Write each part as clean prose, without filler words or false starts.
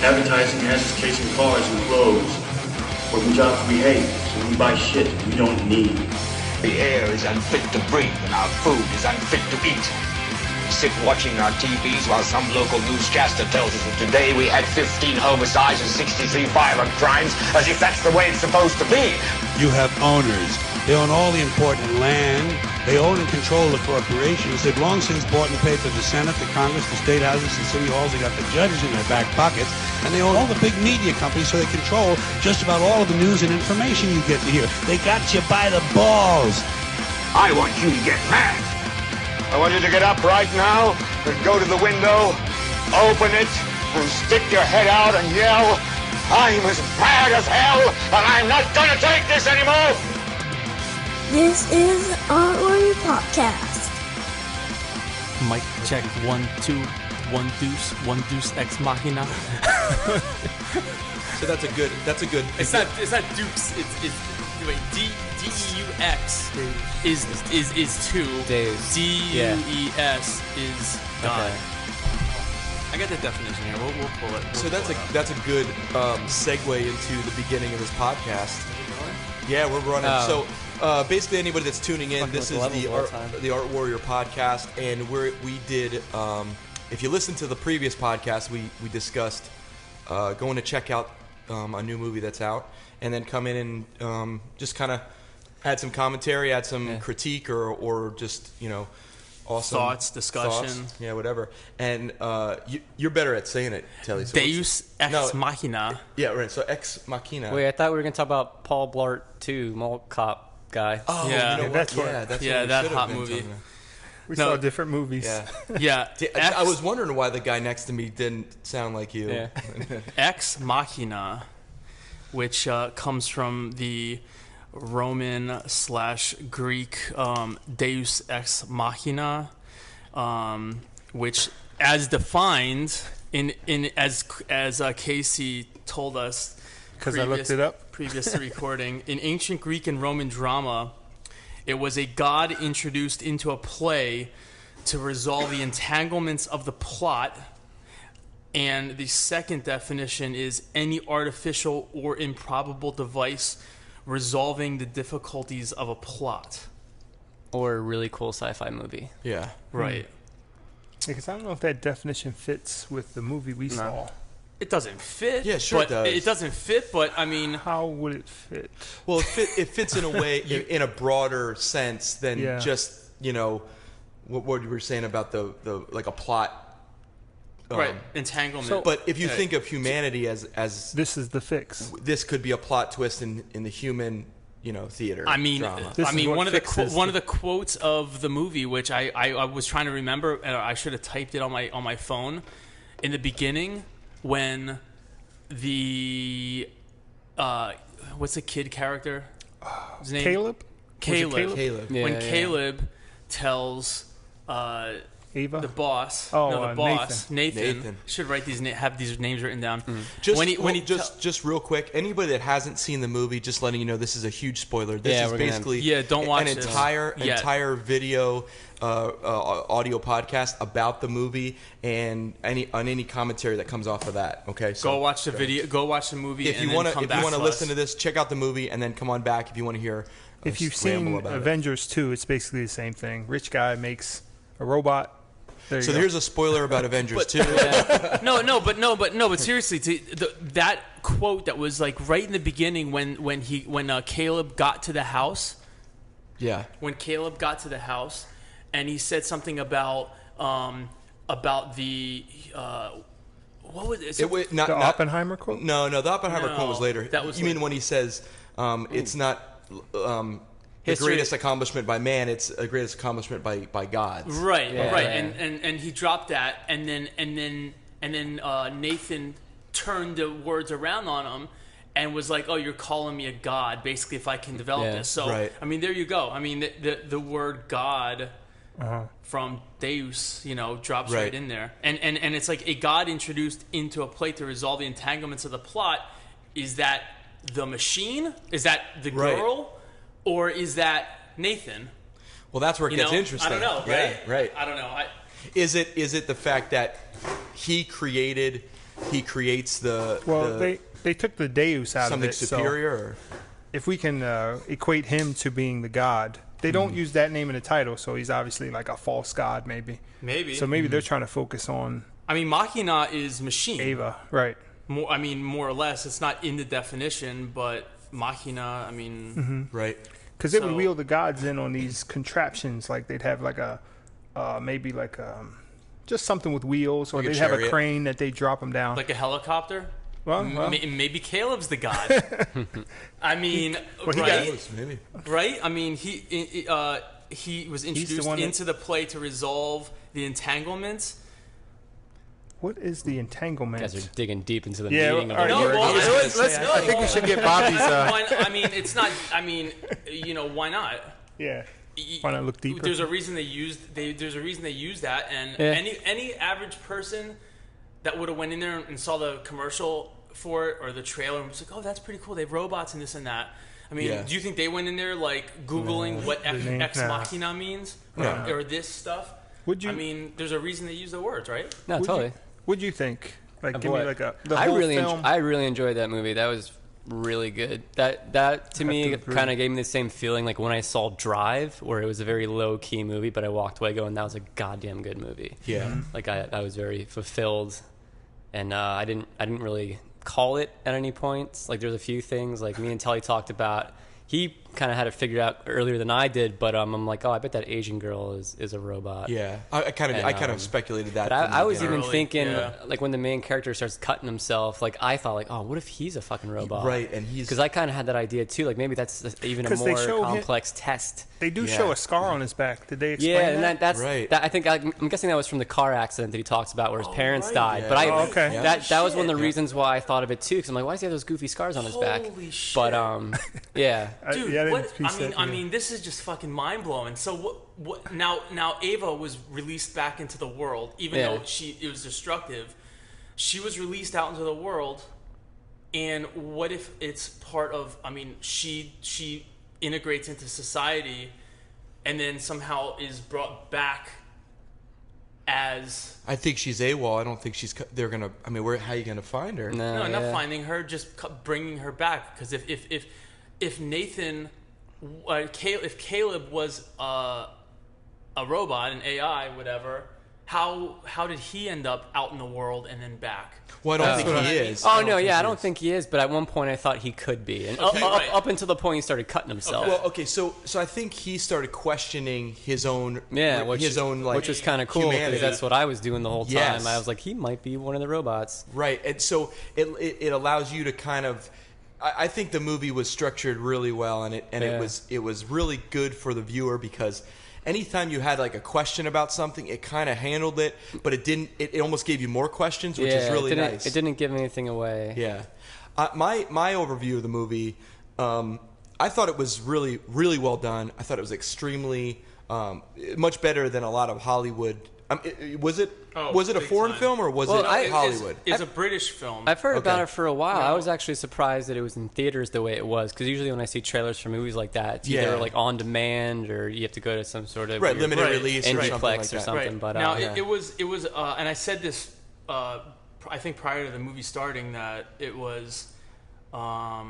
Advertising has us chasing cars and clothes, working jobs we hate, so we buy shit we don't need. The air is unfit to breathe and our food is unfit to eat. We sit watching our TVs while some local newscaster tells us that today we had 15 homicides and 63 violent crimes, as if that's the way it's supposed to be. You have owners. They own all the important land. They own and control the corporations. They've long since bought and paid for the Senate, the Congress, the state houses, and city halls. They got the judges in their back pockets. And they own all the big media companies, so they control just about all of the news and information you get to hear. They got you by the balls. I want you to get mad. I want you to get up right now and go to the window, open it, and stick your head out and yell, I'm as mad as hell, and I'm not gonna take this anymore! This is Art Warrior Podcast. Mic check 1 2 1 deuce Ex Machina. So that's a good. It's not deuce. It's wait, D-E-U-X is two. Deus. D-U-E-S is God. Okay. I got the definition here. We'll pull it. So that's a good segue into the beginning of this podcast. Yeah, we're running. Oh. So basically, anybody that's tuning in, Fucking this with is levels all the time. the Art Warrior podcast, and we did. If you listen to the previous podcast, we discussed going to check out a new movie that's out, and then come in and just kind of add some commentary, add some critique, or just awesome discussion. thoughts. Yeah, whatever. And you're better at saying it, Telly. So Deus Ex Machina. Yeah, right. So Ex Machina. Wait, I thought we were going to talk about Paul Blart 2, Mall Cop guy. Oh, Yeah. you know That's what? what- Yeah, that's yeah, what we that should have hot been movie. talking about. We No. saw different movies. Yeah. Yeah. I was wondering why the guy next to me didn't sound like you. Yeah. Ex Machina, which comes from the Roman/Greek Deus Ex Machina, which, as defined as Casey told us, Because I looked it up. previous to recording, in ancient Greek and Roman drama, it was a god introduced into a play to resolve the entanglements of the plot. And the second definition is any artificial or improbable device resolving the difficulties of a plot. Or a really cool sci-fi movie. Yeah. Right. Because I don't know if that definition fits with the movie we saw. It doesn't fit. Yeah, sure but it does. It doesn't fit, but I mean, How would it fit? Well, it fits in a way, in a broader sense than just what you were saying about the like a plot. right, entanglement. But if you think of humanity as This is the fix. this could be a plot twist in the human theater. I mean, drama. This is what one of the fixes one of the quotes of the movie, which I was trying to remember, and I should have typed it on my phone in the beginning when the what's the kid character? His name? Caleb? Was it Caleb. Yeah, when yeah. Caleb tells Ava? the boss, Oh, the boss, Nathan. Should write have these names written down. Just real quick, anybody that hasn't seen the movie, just letting you know, this is a huge spoiler. This Yeah, is we're gonna- basically don't watch an this. entire video audio podcast about the movie and any commentary that comes off of that. Okay, so Go watch the video. Go watch the movie. if you want want to to listen to this, check out the movie and then come on back if you want to hear. If you've ramble seen about it. Avengers 2, it's basically the same thing. Rich guy makes a robot. There you So go. here's a spoiler about Avengers 2. But seriously, that quote that was like right in the beginning when Caleb got to the house. Yeah. When Caleb got to the house, and he said something about the what was it? the Oppenheimer quote? No, the Oppenheimer quote was later. That was you mean when he says it's not the History- greatest accomplishment by man, it's the greatest accomplishment by God. Right, Yeah. right, Yeah. and he dropped that, and then Nathan turned the words around on him and was like, "Oh, you're calling me a god." Basically, if I can develop Yeah. this, so Right. I mean, there you go. I mean, the word God from Deus, drops right in there, and it's like a god introduced into a play to resolve the entanglements of the plot. Is that the machine? Is that the Right. girl? Or is that Nathan? Well, that's where it gets interesting. I don't know, Yeah, right? right. I don't know. Is it the fact that he created he creates the they took the Deus out of something it. superior. So or? if we can equate him to being the god, they don't use that name in the title, so he's obviously like a false god, maybe. Maybe. So maybe they're trying to focus on. I mean, Machina is machine. Ava, right? More or less. It's not in the definition, but Machina. I mean, Right. Because they would wheel the gods in on these contraptions, like they'd have like a maybe like just something with wheels, or like they'd have a crane that they drop them down, like a helicopter. Well, maybe Caleb's the god. I mean, right? Maybe. Right? I mean, he was introduced into the play to resolve the entanglements. What is the entanglement? You guys are digging deep into the Yeah, meaning of all the right, word. I think we should get Bobby's. I mean, it's not. I mean, why not? Yeah. Why not look deeper? There's a reason they used. There's a reason they used that, and any average person that would have went in there and saw the commercial for it or the trailer and was like, "Oh, that's pretty cool. They have robots and this and that." I mean, do you think they went in there like Googling what Ex Machina means or this stuff? Would you? I mean, there's a reason they use the words, right? No, totally. What'd you think? Like, Of give what? me like the whole film. I really enjoyed that movie. That was really good. That to me kind of gave me the same feeling like when I saw Drive, where it was a very low key movie, but I walked away going, "That was a goddamn good movie." Yeah. Like I was very fulfilled, and I didn't really call it at any points. Like there's a few things like me and Telly talked about. He kind of had it figured out earlier than I did, but I'm like, oh, I bet that Asian girl is a robot. Yeah, I kind of speculated that. But I was even Really? thinking, like when the main character starts cutting himself, like I thought, like, oh, what if he's a fucking robot? Right, and he's because I kind of had that idea too. Like maybe that's even a 'Cause they more show complex test. They do show a scar on his back. Did they explain Yeah, that? and that's Right. that. I think I'm guessing that was from the car accident that he talks about, where his parents died. Yeah. But okay. Yeah. that was one of the reasons why I thought of it too. Because I'm like, why does he have those goofy scars on his back? Holy shit. But yeah. Dude, I didn't what? piece that I together. mean, this is just fucking mind blowing. So what? Now Ava was released back into the world, even though it was destructive. She was released out into the world, and what if it's part of? I mean, she integrates into society, and then somehow is brought back as. I think she's AWOL. I don't think they're gonna. I mean, how are you gonna find her? No, not finding her, just bringing her back. Because if Nathan, if Caleb was a robot, an AI, whatever, how did he end up out in the world and then back? Well, I don't think he is. Oh no, I don't think he is. But at one point, I thought he could be, and up until the point he started cutting himself. Well, okay, so I think he started questioning his own, which was kind of cool because that's what I was doing the whole time. Yes. I was like, he might be one of the robots, right? And so it allows you to kind of. I think the movie was structured really well, and it was really good for the viewer because anytime you had like a question about something, it kind of handled it, but it didn't. It almost gave you more questions, which is really nice. It didn't give anything away. Yeah, my overview of the movie, I thought it was really really well done. I thought it was extremely much better than a lot of Hollywood. Was it a foreign film or was it Hollywood? It's a British film. I've heard about it for a while. I was actually surprised that it was in theaters the way it was, because usually when I see trailers for movies like that, it's either like on demand or you have to go to some sort of limited release Indieplex or something. But now it was, and I said this, I think prior to the movie starting, that it was a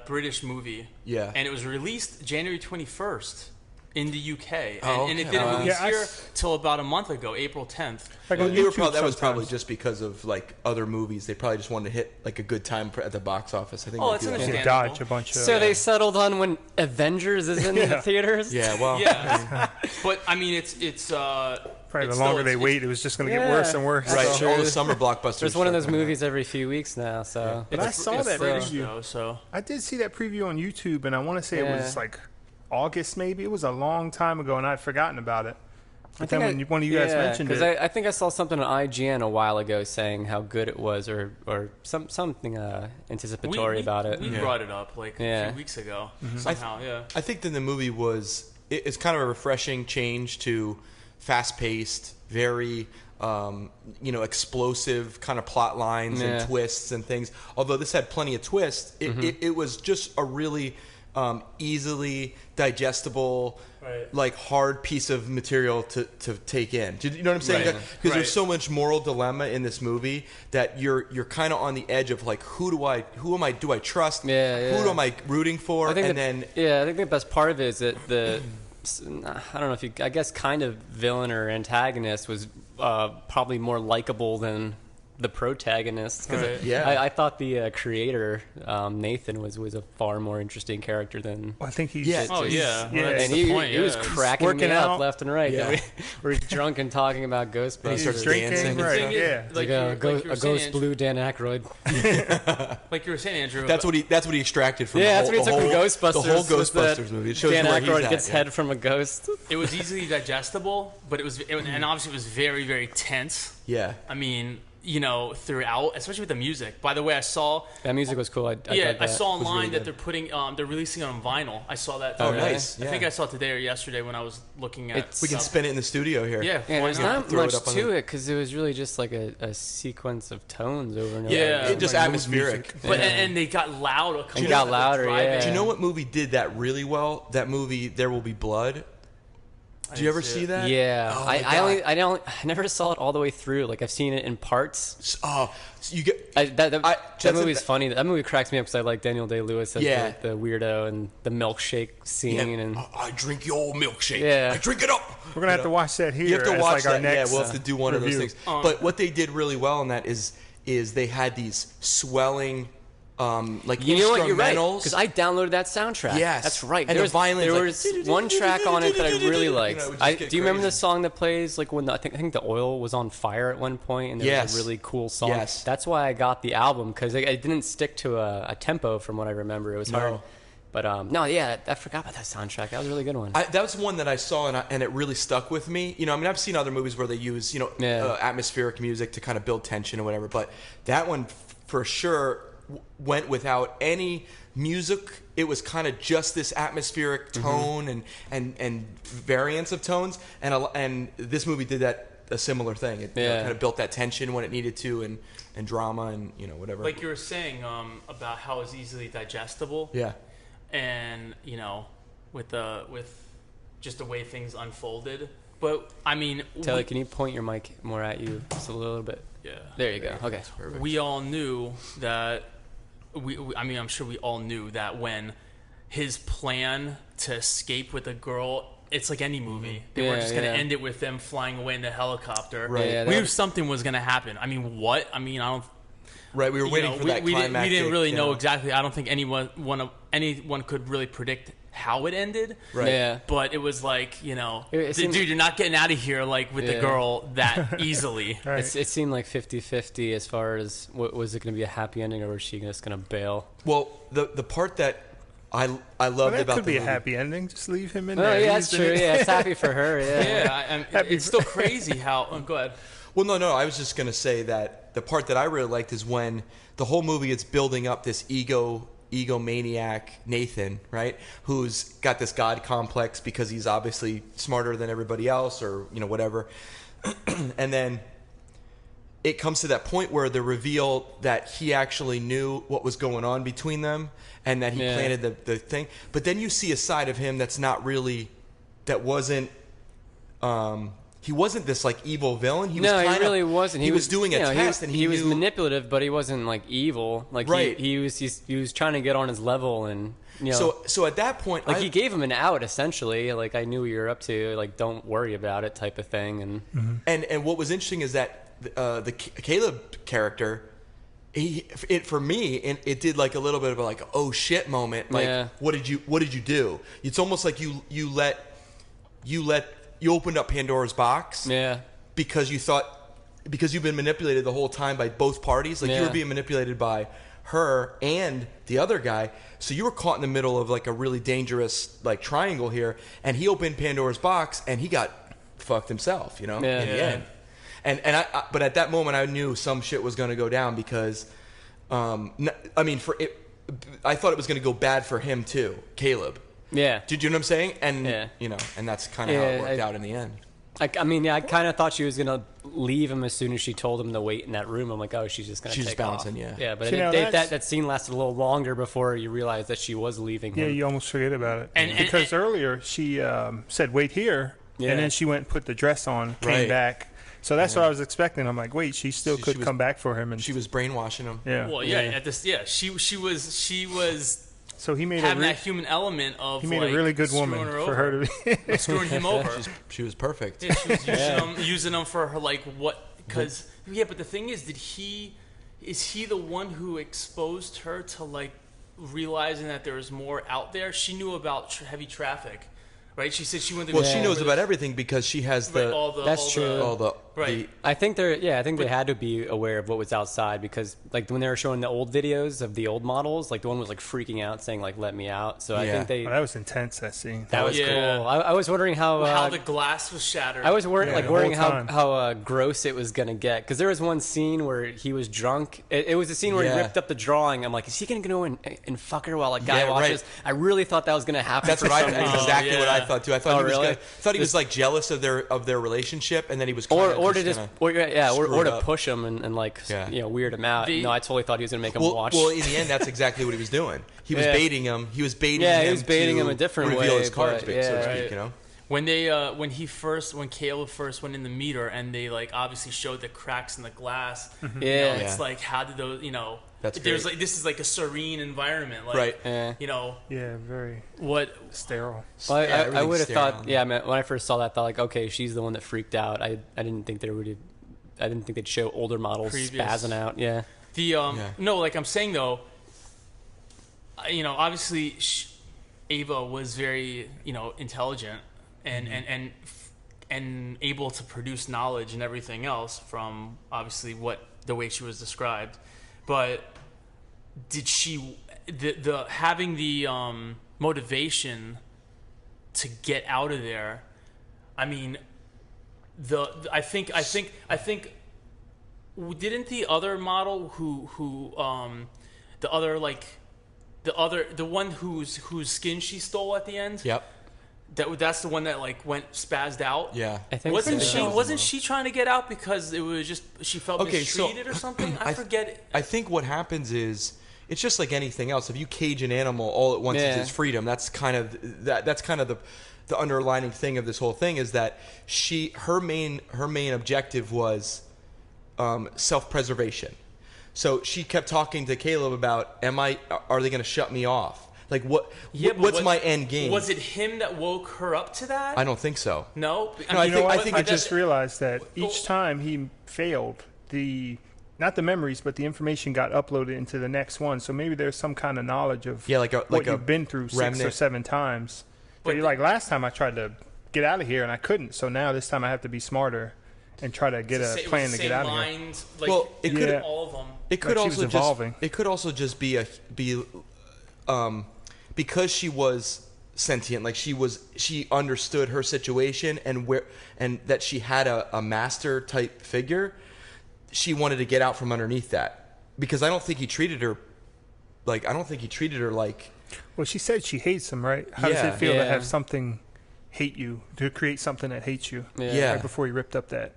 British movie. Yeah, and it was released January 21st. In the UK, and it didn't Yeah, release here till about a month ago, April 10th. Like on that YouTube was probably sometimes. just because of like other movies. They probably just wanted to hit like a good time at the box office. I think. It's they do that. understandable. Dodge a bunch of. So they settled on when Avengers is in the theaters. Yeah, well, Yeah, but I mean, it's Probably the longer they wait, it was just going to get worse and worse. right. So. All the summer blockbusters. There's one of those movies every few weeks now. So But I saw that British preview. though, so I did see that preview on YouTube, and I want to say it was like August, maybe. It was a long time ago, and I'd forgotten about it. But then when one of you guys mentioned it, I think I saw something on IGN a while ago saying how good it was, or something anticipatory about it. We brought it up like a few weeks ago somehow. I think that the movie it's kind of a refreshing change to fast-paced, very explosive kind of plot lines and twists and things. Although this had plenty of twists, it was just a really easily digestible, right. like hard piece of material to take in. Do you know what I'm saying? Right. Because there's so much moral dilemma in this movie that you're kind of on the edge of like, who do I trust? Who am I rooting for? I think the best part of it is that I don't know if you, I guess kind of villain or antagonist was probably more likable than the protagonist, because I thought the creator Nathan was a far more interesting character than. Well, I think he's Well, and he was cracking me up left and right. Yeah. We're drunk and talking about Ghostbusters. And he starts drinking, dancing. right? Yeah, Like a ghost saying, blue Dan Aykroyd. like you were saying, Andrew. That's what he extracted from. Yeah, the that's whole, what he took from Ghostbusters. The whole Ghostbusters movie. It shows Dan where Aykroyd he's gets at, head from a ghost. It was easily digestible, but and obviously it was very, very tense. Yeah. I mean, throughout, especially with the music. By the way, I saw that music was cool. I saw online that they're releasing it on vinyl. I saw that. Oh, today. nice. I think I saw it today or yesterday when I was looking at. We can spin it in the studio here. Yeah, there's not throw much it up on to it because it was really just like a sequence of tones over and over. Yeah, just atmospheric. But and they got loud. It got louder. Yeah. Do you know what movie did that really well? That movie, There Will Be Blood. Did you ever see that? Yeah, Oh, I never saw it all the way through. Like I've seen it in parts. Oh, so you get that movie's funny. That movie cracks me up because I like Daniel Day-Lewis as the weirdo and the milkshake scene. And I drink your milkshake. Yeah. I drink it up. We're gonna have to watch that here. You have to watch like that. Our next, we'll have to do one review. of those things. But what they did really well in that is they had these swelling. Like you know what? You're right. instrumentals. Because I downloaded that soundtrack. Yes, that's right. And there was one track on it that I really liked. Do you remember the song that plays like when I think the oil was on fire at one point, and there was a really cool song. Yes, that's why I got the album because it didn't stick to a tempo from what I remember. It was hard. But I forgot about that soundtrack. That was a really good one. That was one that I saw and it really stuck with me. I've seen other movies where they use atmospheric music to kind of build tension or whatever, but that one for sure went without any music. It was kind of just this atmospheric tone and variance of tones, and this movie did a similar thing. It kind of built that tension when it needed to, and drama and whatever. Like you were saying about how it's easily digestible. Yeah. And with just the way things unfolded. But I mean, Taylor, can you point your mic more at you just a little bit? Yeah. There you go. Okay. We all knew that. I'm sure we all knew that when his plan to escape with a girl, it's like any movie. They weren't just going to end it with them flying away in the helicopter. Right. Yeah, we knew something was going to happen. I mean, what? I mean, I don't. Right. We were waiting for that climactic. We didn't really know exactly. I don't think anyone could really predict how it ended. Right. Yeah. But it was like, dude, you're not getting out of here like with the girl that easily. Right. It seemed like 50-50 as far as was it going to be a happy ending or was she just going to bail? Well, the part that I loved about that could the be a movie, happy ending. Just leave him in Oh there. yeah, that's true. Yeah, it's happy for her. Yeah. It's still crazy how. Go ahead. Well, no. I was just going to say that the part that I really liked is when the whole movie it's building up this egomaniac Nathan, right? Who's got this God complex because he's obviously smarter than everybody else or, whatever. And then it comes to that point where the reveal that he actually knew what was going on between them and that he planted the thing. But then you see a side of him that's not really, that wasn't, he wasn't this like evil villain. He really wasn't. He was doing a test, and he was manipulative, but he wasn't like evil. Like right. he was trying to get on his level, and So at that point, like he gave him an out essentially. Like I knew what you're up to. Like don't worry about it, type of thing. And what was interesting is that the Caleb character, for me, it did like a little bit of a like oh shit moment. Like what did you do? It's almost like you opened up Pandora's box. Yeah. Because you've been manipulated the whole time by both parties. Like you were being manipulated by her and the other guy. So you were caught in the middle of like a really dangerous like triangle here. And he opened Pandora's box and he got fucked himself, in the end. But at that moment I knew some shit was going to go down because, I thought it was going to go bad for him too, Caleb. Yeah. Did you know what I'm saying? And and that's kind of how it worked out in the end. I mean, yeah, I kind of thought she was gonna leave him as soon as she told him to wait in that room. I'm like, oh, she's just gonna take bouncing, off. yeah. Yeah, but You know, that scene lasted a little longer before you realized that she was leaving him. Yeah, you almost forget about it. And because earlier she said, wait here, Yeah. and then she went and put the dress on, came Right. back. So that's what I was expecting. I'm like, wait, she still could come back for him. And She was brainwashing him. yeah. Well, at this, she was So he made having that human element of he made like, a really good screwing woman her for over. her to be. Screwing him over. She was perfect. Yeah, she was using them for her like what? Because but the thing is, is he the one who exposed her to like realizing that there was more out there? She knew about heavy traffic, right? She said she went to Well, she knows about everything because she has the That's true. all the Right. I think they had to be aware of what was outside because like when they were showing the old videos of the old models, like the one was like freaking out saying like let me out. So I Yeah. think they Oh, that was intense. That scene. that was Yeah. cool. I was wondering how the glass was shattered. I was worried, Yeah, the worrying whole time. how gross it was gonna get because there was one scene where he was drunk. It was a scene where Yeah. he ripped up the drawing. I'm like, is he gonna go and fuck her while a guy Yeah, watches? right. I really thought that was gonna happen. That's for right. some That's reason. exactly what I yeah. thought too. I thought Oh, really? he was like jealous of their relationship, and then he was kinda Or to just screw or it to up. push him and like Yeah. weird him out. The- No, I totally thought he was gonna make him Well, watch. well, in the end, that's exactly what he was doing. He was Yeah. baiting him. He was baiting Yeah, him. he was baiting to him a different reveal way, his cards, but, so to yeah. speak. Right. You know. When when Caleb first went in the meter and they like obviously showed the cracks in the glass. Yeah. It's like how did those That's there's great. like this is like a serene environment. Like, Right. Yeah. Yeah, very What sterile. Well, Yeah, I everything's would have sterile. thought. Yeah, I mean, when I first saw that, I thought like, okay, she's the one that freaked out. I didn't think they would. I didn't think they'd show older models Previous. spazzing out. Yeah. no, like I'm saying though, obviously Ava was very intelligent and able to produce knowledge and everything else from obviously the way she was described, but did she the having the motivation to get out of there? I mean, I think didn't the other model the one whose skin she stole at the end? Yep. That's the one that like went spazzed out. Yeah. I think Wasn't she trying to get out because it was just she felt mistreated or something? I forget. I think what happens is it's just like anything else. If you cage an animal, all it wants is its freedom. That's kind of the underlining thing of this whole thing is that her main objective was self-preservation. So she kept talking to Caleb about, are they going to shut me off? Like what's my end game? Was it him that woke her up to that? I don't think so. No. I just realized that each time he failed, not the memories, but the information got uploaded into the next one. So maybe there's some kind of knowledge of what you've been through 6 or 7 times. But you're like, last time I tried to get out of here and I couldn't. So now this time I have to be smarter and try to get a plan to get out of here. Like, well, it could all of them. It could Like she also was evolving. It could also just be because she was sentient, like she understood her situation and that she had a master type figure. She wanted to get out from underneath that because I don't think he treated her like. Well, she said she hates him, right? How does it feel to have something hate you, to create something that hates you? Yeah. Right before he ripped up that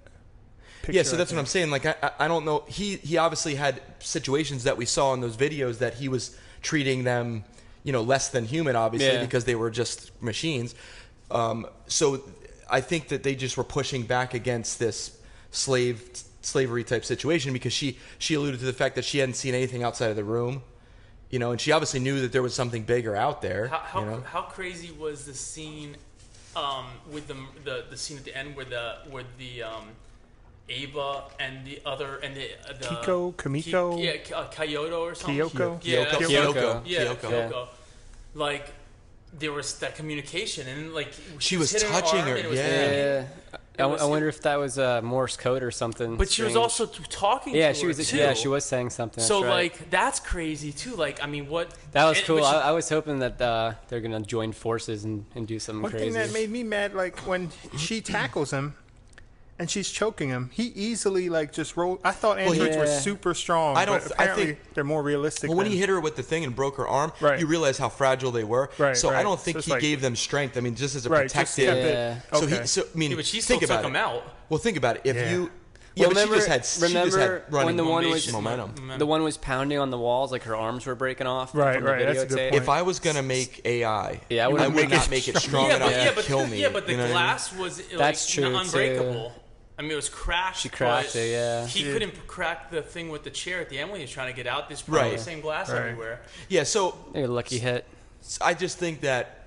picture. Yeah, so that's what I'm saying. Like, I don't know. He obviously had situations that we saw in those videos that he was treating them, less than human, obviously, because they were just machines. So I think that they just were pushing back against this slavery type situation because she alluded to the fact that she hadn't seen anything outside of the room. And she obviously knew that there was something bigger out there. How crazy was the scene with the scene at the end where the Ava and the other and the Kamiko, Kyoto or something. Kyoko. Like there was that communication and like she was hitting touching arm her. and it was Yeah. I wonder if that was Morse code or something. But she was also talking. Yeah, to she her was. too. Yeah, she was saying something. So that's right. like that's crazy too. Like I mean, what? That was cool. I was hoping that they're gonna join forces and do something One crazy. thing that made me mad, like when she tackles him, and she's choking him. He easily just rolled. I thought androids were super strong. I think they're more realistic. Well, when he hit her with the thing and broke her arm, you realize how fragile they were. So I don't think he gave them strength. I mean, just as a protective. But she still took him out. Well, think about it. If you. Yeah, but remember, she just had running when the one was momentum. The one was pounding on the walls, like her arms were breaking off. Right. That's a good point. If I was gonna make AI, I would not make it strong enough to kill me. Yeah, but the glass was unbreakable. I mean, it was cracked. She cracked it, yeah. He couldn't crack the thing with the chair at the end when he was trying to get out. There's probably the same glass everywhere. Yeah, so a lucky hit. I just think that.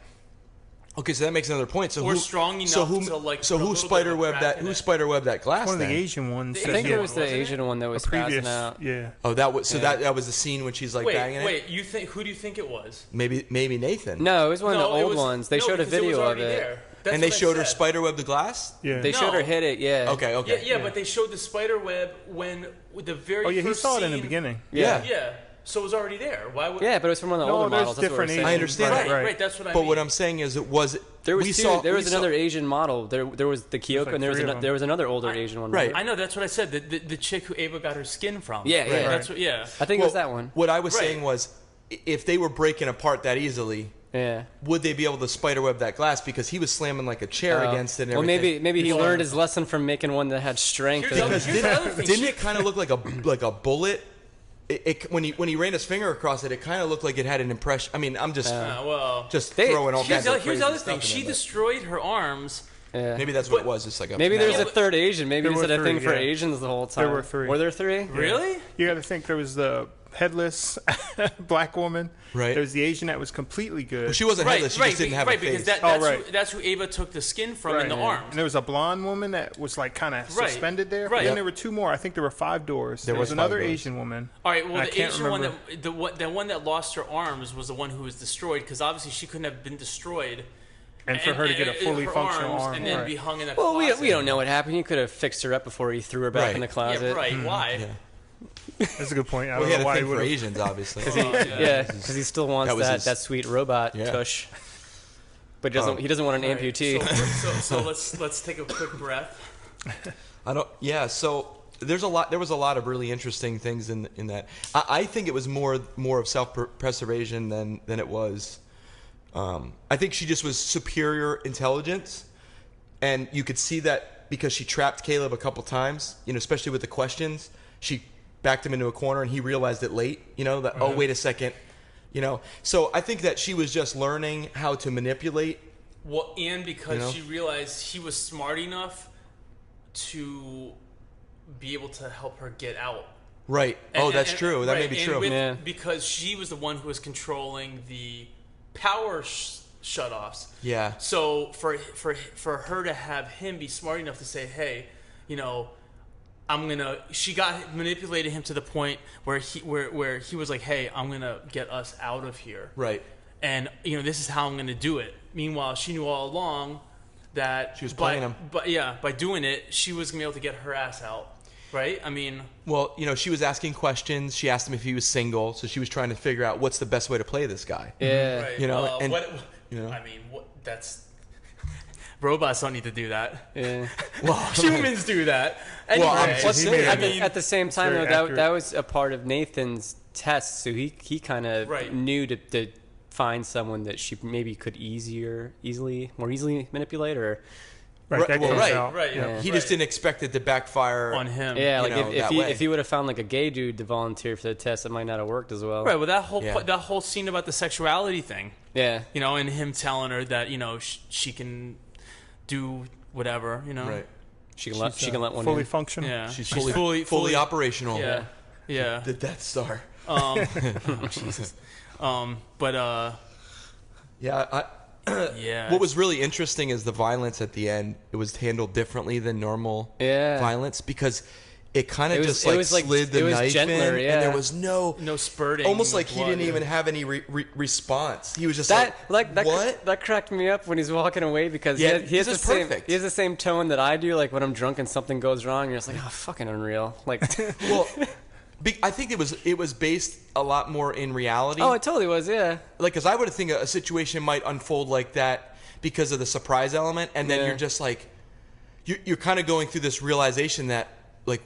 Okay, so that makes another point. So who spiderwebbed that? Who spiderwebbed that glass? One of the Asian ones. I think it was the Asian one that was spazzing out. Yeah. Oh, that was that was the scene when she's banging it. Wait, who do you think it was? Maybe Nathan. No, it was one of the old ones. They showed a video of it. And they showed her spiderweb the glass? Yeah. They showed her hit it, yeah. Okay. Yeah, but they showed the spiderweb when the very first he saw it in the scene. beginning. Yeah. So it was already there. Why would? Yeah, but it was from one of the older models. That's what I understand. Right. That's what I mean. But what I'm saying is, there was another Asian model. There was the Kyoko, and there was another older Asian one. Right. I know. That's what I said. The chick who Ava got her skin from. Yeah. That's what. Yeah. I think it was that one. What I was saying was, if they were breaking apart that easily. Yeah. Would they be able to spiderweb that glass? Because he was slamming like a chair against it. And everything. Maybe he learned his lesson from making one that had strength. Because didn't it kind of look like a bullet? When he ran his finger across it, it kind of looked like it had an impression. I mean, I'm just throwing all kinds of crazy Here's the other thing. stuff She in destroyed her arms. Yeah. Maybe that's what it was. Just like maybe there's a third Asian. Maybe it's a thing for Asians the whole time. There were 3. Were there 3? Yeah. Really? You got to think there was the headless black woman. Right. There was the Asian that was completely good. Well, she wasn't headless. She just didn't have a face. Because that's who Ava took the skin from in the arms. And there was a blonde woman that was kind of suspended there. Right. And then there were 2 more. I think there were 5 doors. There was another Asian woman. All right. Well, the Asian one the one that lost her arms was the one who was destroyed because obviously she couldn't have been destroyed. And for her to get a fully functional arm. And then be hung in a closet. Well, we don't know what happened. He could have fixed her up before he threw her back in the closet. Yeah, right. Why? Yeah. That's a good point. He had a thing for Asians, obviously. Because he still wants that sweet robot tush. But he doesn't want an amputee. So let's take a quick breath. So there was a lot of really interesting things in that. I think it was more of self-preservation than it was. I think she just was superior intelligence, and you could see that because she trapped Caleb a couple times. Especially with the questions, she backed him into a corner, and he realized it late. Oh, wait a second. So I think that she was just learning how to manipulate. Well, and because she realized he was smart enough to be able to help her get out. Right. That's true. That may be true. Because she was the one who was controlling the power shutoffs. Yeah. So for her to have him be smart enough to say, hey, she got manipulated him to the point where he was like, hey, I'm gonna get us out of here. Right. And this is how I'm gonna do it. Meanwhile, she knew all along that she was playing him. But by doing it, she was gonna be able to get her ass out. Right? I mean, well, she was asking questions. She asked him if he was single, so she was trying to figure out what's the best way to play this guy. Yeah. Right. That's robots don't need to do that. Yeah. Well, humans do that. Anyway, at the same time, though, that was a part of Nathan's test, so he kind of knew to find someone that she maybe could more easily manipulate or. Right. He just didn't expect it to backfire on him. Yeah, if he would have found a gay dude to volunteer for the test, it might not have worked as well. Right. Well, that whole scene about the sexuality thing. Yeah. And him telling her that she can do whatever. Right. She can let one fully in. functional. Yeah. She's fully operational. Yeah. Yeah. The Death Star. Jesus. But. Yeah. Yeah. What was really interesting is the violence at the end. It was handled differently than normal violence because it kind of just slid the knife gentler, in, and there was no spurting. Almost like he didn't even have any response. He was just what? That cracked me up when he's walking away because he has the same tone that I do. Like when I'm drunk and something goes wrong, you're just like, oh, fucking unreal. Like, well. I think it was based a lot more in reality. Oh, it totally was, yeah. Because I would think a situation might unfold like that because of the surprise element, and then you're just like, you're kind of going through this realization that like,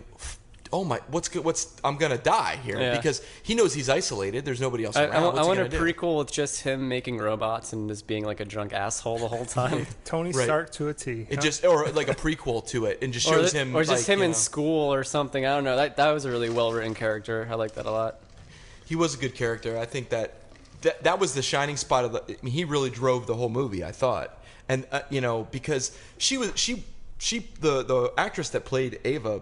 oh my, I'm gonna die here because he knows he's isolated. There's nobody else around. I want a prequel with just him making robots and just being like a drunk asshole the whole time. Tony Stark to a T. It just or like a prequel to it, and just shows him, or just him in school or something. I don't know. That was a really well written character. I like that a lot. He was a good character. I think that was the shining spot of the. I mean, he really drove the whole movie. I thought, and because the actress that played Ava.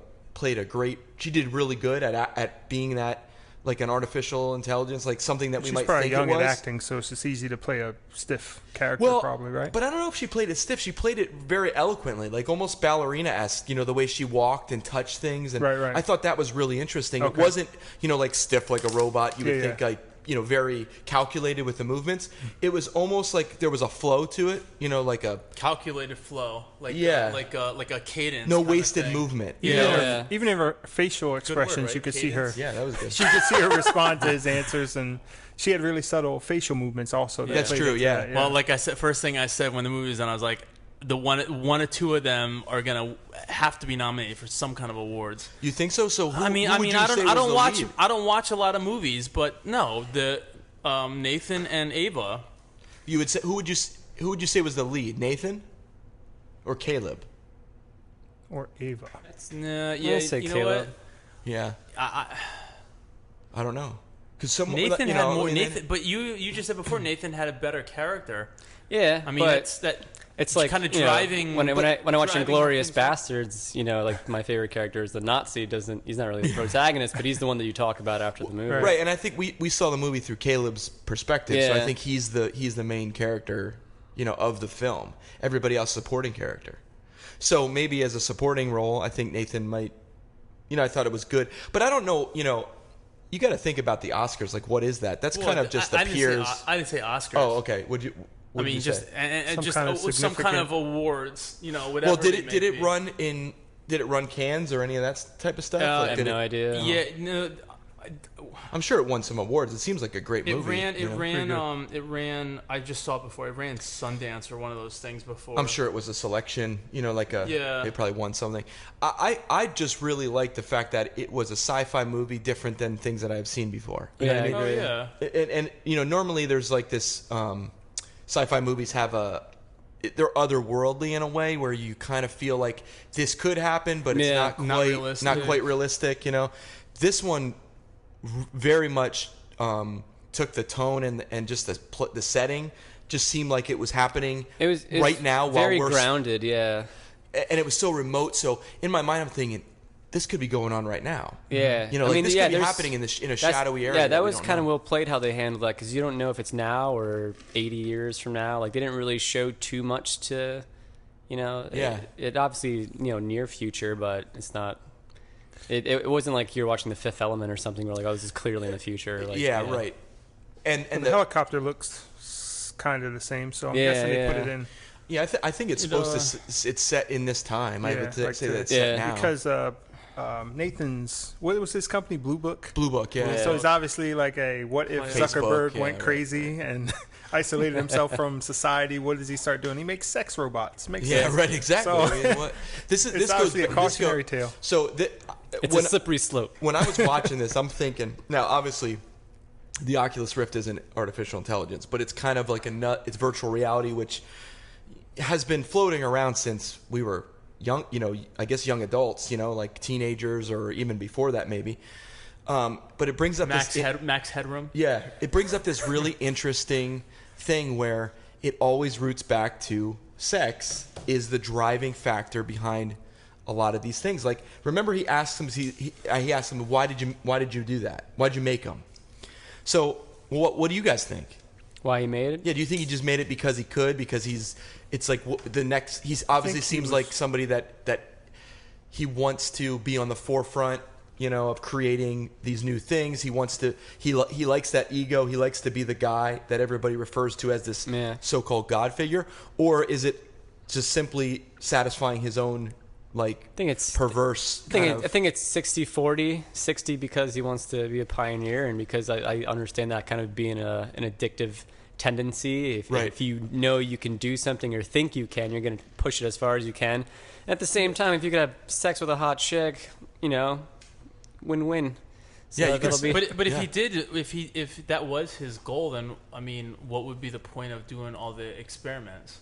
She did really good at being that, like an artificial intelligence, like something that we might think it was. She's probably young at acting, so it's just easy to play a stiff character, probably, right? But I don't know if she played it stiff. She played it very eloquently, like almost ballerina-esque, the way she walked and touched things. And right. I thought that was really interesting. Okay. It wasn't, like stiff like a robot. You would think like, very calculated with the movements. It was almost like there was a flow to it, like a calculated flow, like a cadence. No wasted movement. Even in her facial expressions, right? You could cadence. see her. Yeah, that was good. She could see her respond to his answers, and she had really subtle facial movements also. That's true. Yeah. Well, like I said, first thing I said when the movie was done, I was like, the one or two of them are gonna have to be nominated for some kind of awards. You think so? So who, I don't watch a lot of movies, but no, the Nathan and Ava. You would say who would you say was the lead? Nathan or Caleb? Or Ava? I'll say Caleb. Know what? Yeah. I don't know. Because Nathan had more. Nathan, but you just said before Nathan had a better character. Yeah, I mean it's like kind of driving. When I watch Inglourious Bastards, like my favorite character is the Nazi. He's not really the protagonist, but he's the one that you talk about after the movie. Right, and I think we saw the movie through Caleb's perspective, so I think he's the main character, of the film. Everybody else supporting character. So maybe as a supporting role, I think Nathan might. I thought it was good, but I don't know. You got to think about the Oscars. Like, what is that? That's kind of just the peers. I didn't say Oscars. Oh, okay. Would you? I mean, just some kind of awards, whatever. Well, did it run in? Did it run Cannes or any of that type of stuff? I have no idea. Yeah, no. I'm sure it won some awards. It seems like a great movie. It ran. I just saw it before. It ran Sundance or one of those things before. I'm sure it was a selection. They probably won something. I just really like the fact that it was a sci-fi movie, different than things that I've seen before. You know what I mean? And normally there's like this. Sci-fi movies have they're otherworldly in a way where you kind of feel like this could happen, but it's not quite realistic. This one very much took the tone and just the setting just seemed like it was happening. It was right now very while we're grounded, yeah. And it was so remote. So in my mind, I'm thinking, this could be going on right now. Yeah. This could be happening in a shadowy area. Yeah, that was kind of well played how they handled that, because you don't know if it's now or 80 years from now. Like, they didn't really show too much to, it obviously, near future, but it's not. It wasn't like you're watching The Fifth Element or something where, like, oh, this is clearly in the future. Like, right. And the helicopter looks kind of the same, so I'm guessing they put it in. Yeah, I think it's supposed to. It's set in this time. I would say that it's set now because Nathan's, what was his company? Blue Book. Blue Book, yeah. So he's obviously like a what if Zuckerberg went crazy and isolated himself from society. What does he start doing? He makes sex robots. Makes sense. Right, exactly. So, this obviously a cautionary tale. So it's a slippery slope. When I was watching this, I'm thinking, now obviously the Oculus Rift isn't artificial intelligence, but it's kind of like it's virtual reality, which has been floating around since we were young, I guess young adults, like teenagers or even before that maybe. But it brings up Max Headroom. Yeah, it brings up this really interesting thing where it always roots back to sex is the driving factor behind a lot of these things. Like, remember he asked him, he asked him, why did you do that? Why did you make him? So what do you guys think? Why he made it? Yeah, do you think he just made it because he could? Because it's like the next. He's obviously seems like somebody that he wants to be on the forefront, of creating these new things. He wants to. He likes that ego. He likes to be the guy that everybody refers to as this so-called God figure. Or is it just simply satisfying his own perverse? I think it's 60-40. 60 because he wants to be a pioneer, and because I understand that kind of being an addictive tendency. Right. If you know you can do something or think you can, you're going to push it as far as you can. At the same time, if you could have sex with a hot chick, win-win. So yeah, you could, but if he did, if that was his goal, then I mean, what would be the point of doing all the experiments?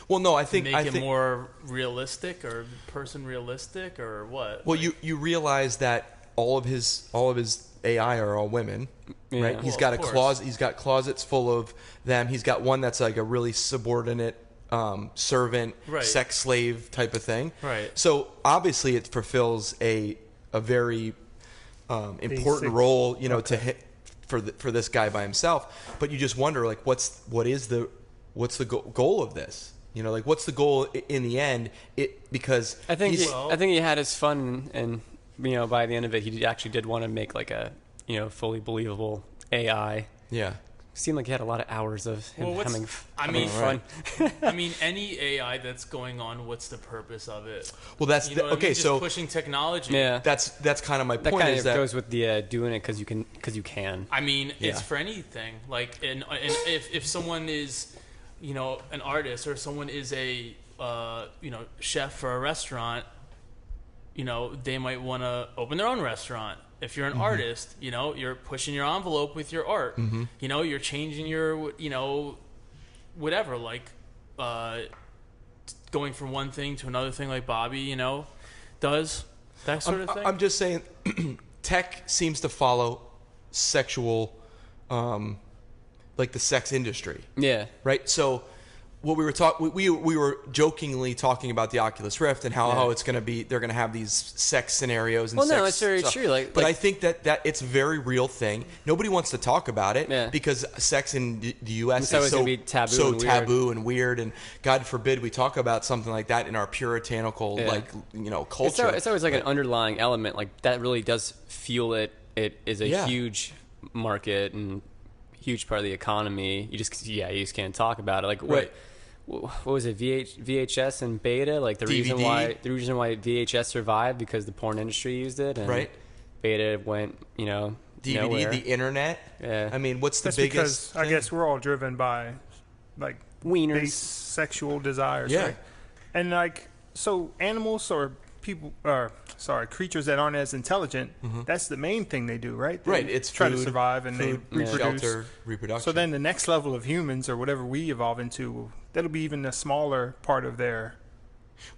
Well, no, I think make it more realistic or person realistic or what? Well, you realize that all of his AI are all women, right? Well, he's got a closet. He's got closets full of them. He's got one that's like a really subordinate servant, sex slave type of thing. Right. So obviously, it fulfills a very important role, to hit for this guy by himself. But you just wonder, like, what's the goal of this? Like, what's the goal in the end? Because I think he had his fun, and by the end of it, he actually did want to make like a fully believable AI. Yeah. Seemed like he had a lot of hours of him having fun. I mean, any AI that's going on, what's the purpose of it? Well, that's okay. So pushing technology. Yeah, that's kind of my point. Kind of goes with the doing it because you can. I mean, it's for anything. Like, and if someone is, an artist, or someone is a chef for a restaurant, they might want to open their own restaurant. If you're an artist, you're pushing your envelope with your art. You're changing your, whatever, like going from one thing to another thing, like Bobby, does that sort of thing. I'm just saying, tech seems to follow sexual, like the sex industry. Yeah. Right. So what we were we were jokingly talking about the Oculus Rift and how it's going to be, they're going to have these sex scenarios and no, it's very true. But I think that it's a very real thing. Nobody wants to talk about it because sex in the U.S. is so taboo and weird, and God forbid we talk about something like that in our puritanical culture. It's always like an underlying element, like that really does fuel it. It is a huge market and huge part of the economy. You just can't talk about it. Like what was it? VHS and beta. Like the DVD. reason why VHS survived because the porn industry used it, and beta went DVD, nowhere. The internet. Yeah. I mean, what's the That's biggest? Because I guess we're all driven by like wieners, base sexual desires, Yeah. right? And like so, animals or people, creatures that aren't as intelligent. That's the main thing they do, right? They It's try food, to survive and they reproduce. Shelter, reproduction. So then the next level of humans or whatever we evolve into, that'll be even a smaller part of their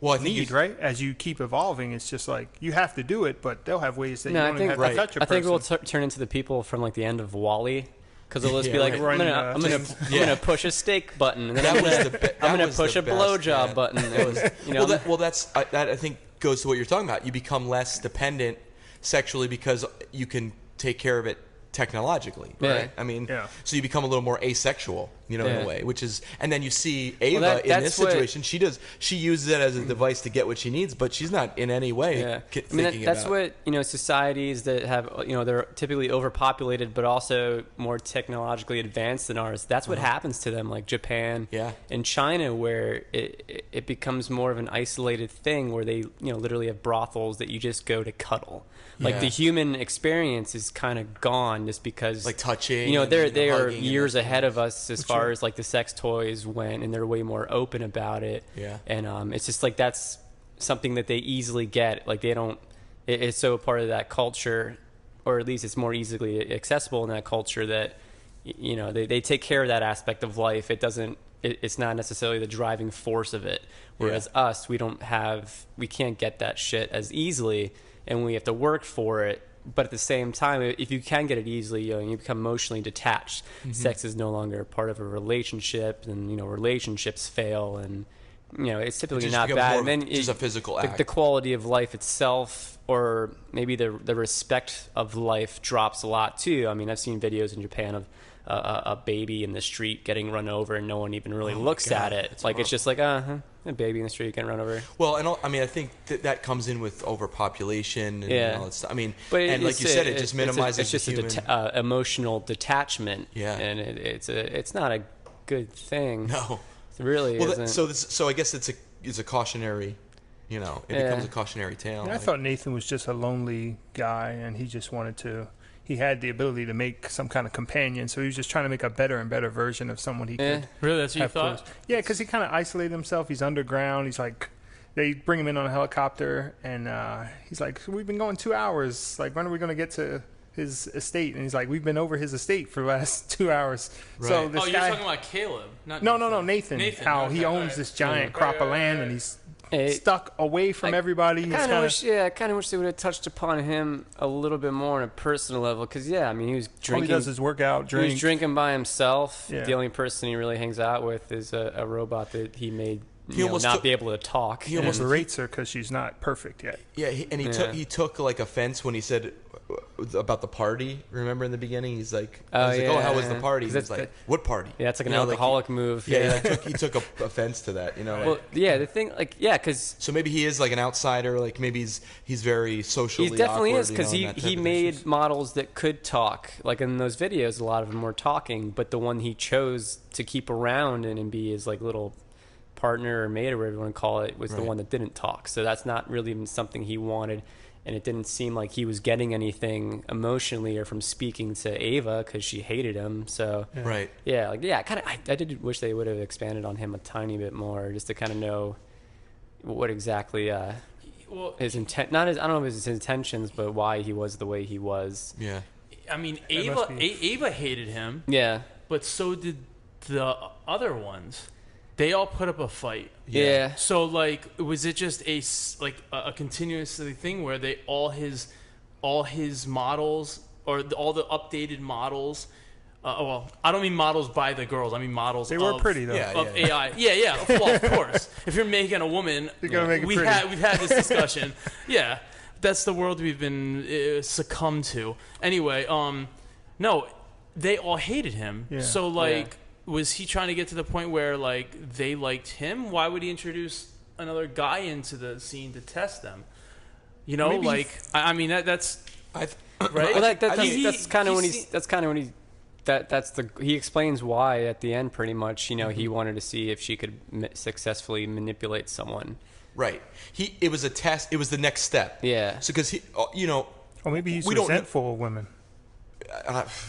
need, right? As you keep evolving, it's just like you have to do it, but they'll have ways that you don't even have to touch a person. I think we'll turn into the people from like the end of WALL-E. Because they'll just be like, I'm gonna push a steak button, and then I'm gonna push a blowjob button. That I think goes to what you're talking about. You become less dependent sexually because you can take care of it technologically, right? I mean, so you become a little more asexual, in a way, which is, and then you see Ava in this situation. She uses it as a device to get what she needs, but she's not in any way thinking that's about what societies that have they're typically overpopulated, but also more technologically advanced than ours. That's what happens to them, like Japan and China, where it becomes more of an isolated thing, where they literally have brothels that you just go to cuddle. Like the human experience is kind of gone just because, like touching. They are years ahead of us as far as like the sex toys went, and they're way more open about it. Yeah. And it's just like that's something that they easily get. Like they don't. It's so part of that culture, or at least it's more easily accessible in that culture that they take care of that aspect of life. It doesn't. It's not necessarily the driving force of it. Whereas us, we can't get that shit as easily, and we have to work for it. But at the same time, if you can get it easily, you become emotionally detached. Sex is no longer part of a relationship, and relationships fail, and it's typically not bad. And then just a physical act. The quality of life itself, or maybe the respect of life, drops a lot too. I mean, I've seen videos in Japan of a baby in the street getting run over, and no one even really looks at it. It's like it's just like a baby in the street getting run over. Well, and I think that comes in with overpopulation and all that stuff. I mean, but and like you said, it just minimizes. It's just emotional detachment. Yeah, and it's not a good thing. No, it really isn't. So I guess it's a cautionary You know, it becomes a cautionary tale. I thought Nathan was just a lonely guy, and he just wanted to. He had the ability to make some kind of companion, so he was just trying to make a better and better version of someone he could. Really, that's what you thought? Close. Yeah, because he kind of isolated himself. He's underground. He's like, they bring him in on a helicopter, and he's like, "We've been going 2 hours. Like, when are we going to get to his estate?" And he's like, "We've been over his estate for the last 2 hours." Right. So this you're guy, talking about Caleb, not no, Nathan. How he owns this giant crop of land, and he's stuck away from everybody. I kind of wish they would have touched upon him a little bit more on a personal level. Because he was drinking. All he does is work out, drink. He was drinking by himself. Yeah. The only person he really hangs out with is a robot that he made not be able to talk. He almost berates her because she's not perfect yet. Yeah, he took like offense when he said about the party. Remember in the beginning, he's like, how was the party? He's like, what party? Yeah, it's like an alcoholic move. Yeah, he took offense to that. You know. Well, the thing, because so maybe he is like an outsider. Like maybe he's very socially. He definitely awkward, is because he made models that could talk. Like in those videos, a lot of them were talking, but the one he chose to keep around and be his like little partner or mate or whatever you want to call it was the one that didn't talk. So that's not really even something he wanted, and it didn't seem like he was getting anything emotionally or from speaking to Ava because she hated him. So I did wish they would have expanded on him a tiny bit more just to kind of know what exactly his intent, I don't know if it was his intentions, but why he was the way he was. Yeah. I mean, Ava hated him. Yeah. But so did the other ones. They all put up a fight. Yeah. So like, was it just a continuous thing where all his models or all the updated models? Well, I don't mean models by the girls. I mean models. They were pretty though. Of AI. Yeah. Well, of course. If you're making a woman, you're gonna make it we've had this discussion. Yeah, that's the world we've been succumbed to. Anyway, no, they all hated him. Yeah. So like. Was he trying to get to the point where like they liked him? Why would he introduce another guy into the scene to test them? You know, maybe like I mean that's right. Well, that's kind of when he explains why at the end pretty much. You know, he wanted to see if she could successfully manipulate someone. Right. It was a test. It was the next step. Yeah. So because or maybe he's resentful of women.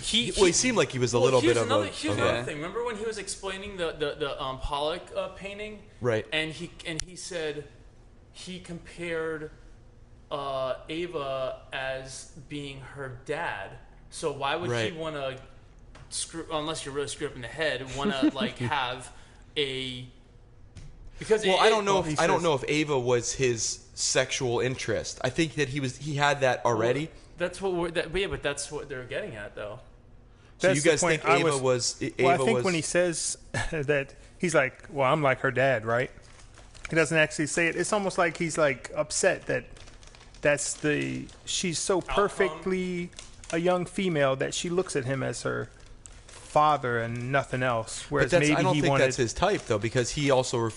He seemed like he was a little bit of Here's another thing. Remember when he was explaining the Pollock painting? Right. And he said he compared Ava as being her dad. So why would he want to unless you're really screwed up in the head, want to like have a because I don't know if Ava was his sexual interest. I think that he had that already. Well, that's what but that's what they're getting at, though. So you guys think Ava was? I think when he says that, he's like, "Well, I'm like her dad," right? He doesn't actually say it. It's almost like he's like upset that she's so perfectly a young female that she looks at him as her father and nothing else. Whereas maybe I don't think that's his type though, because he also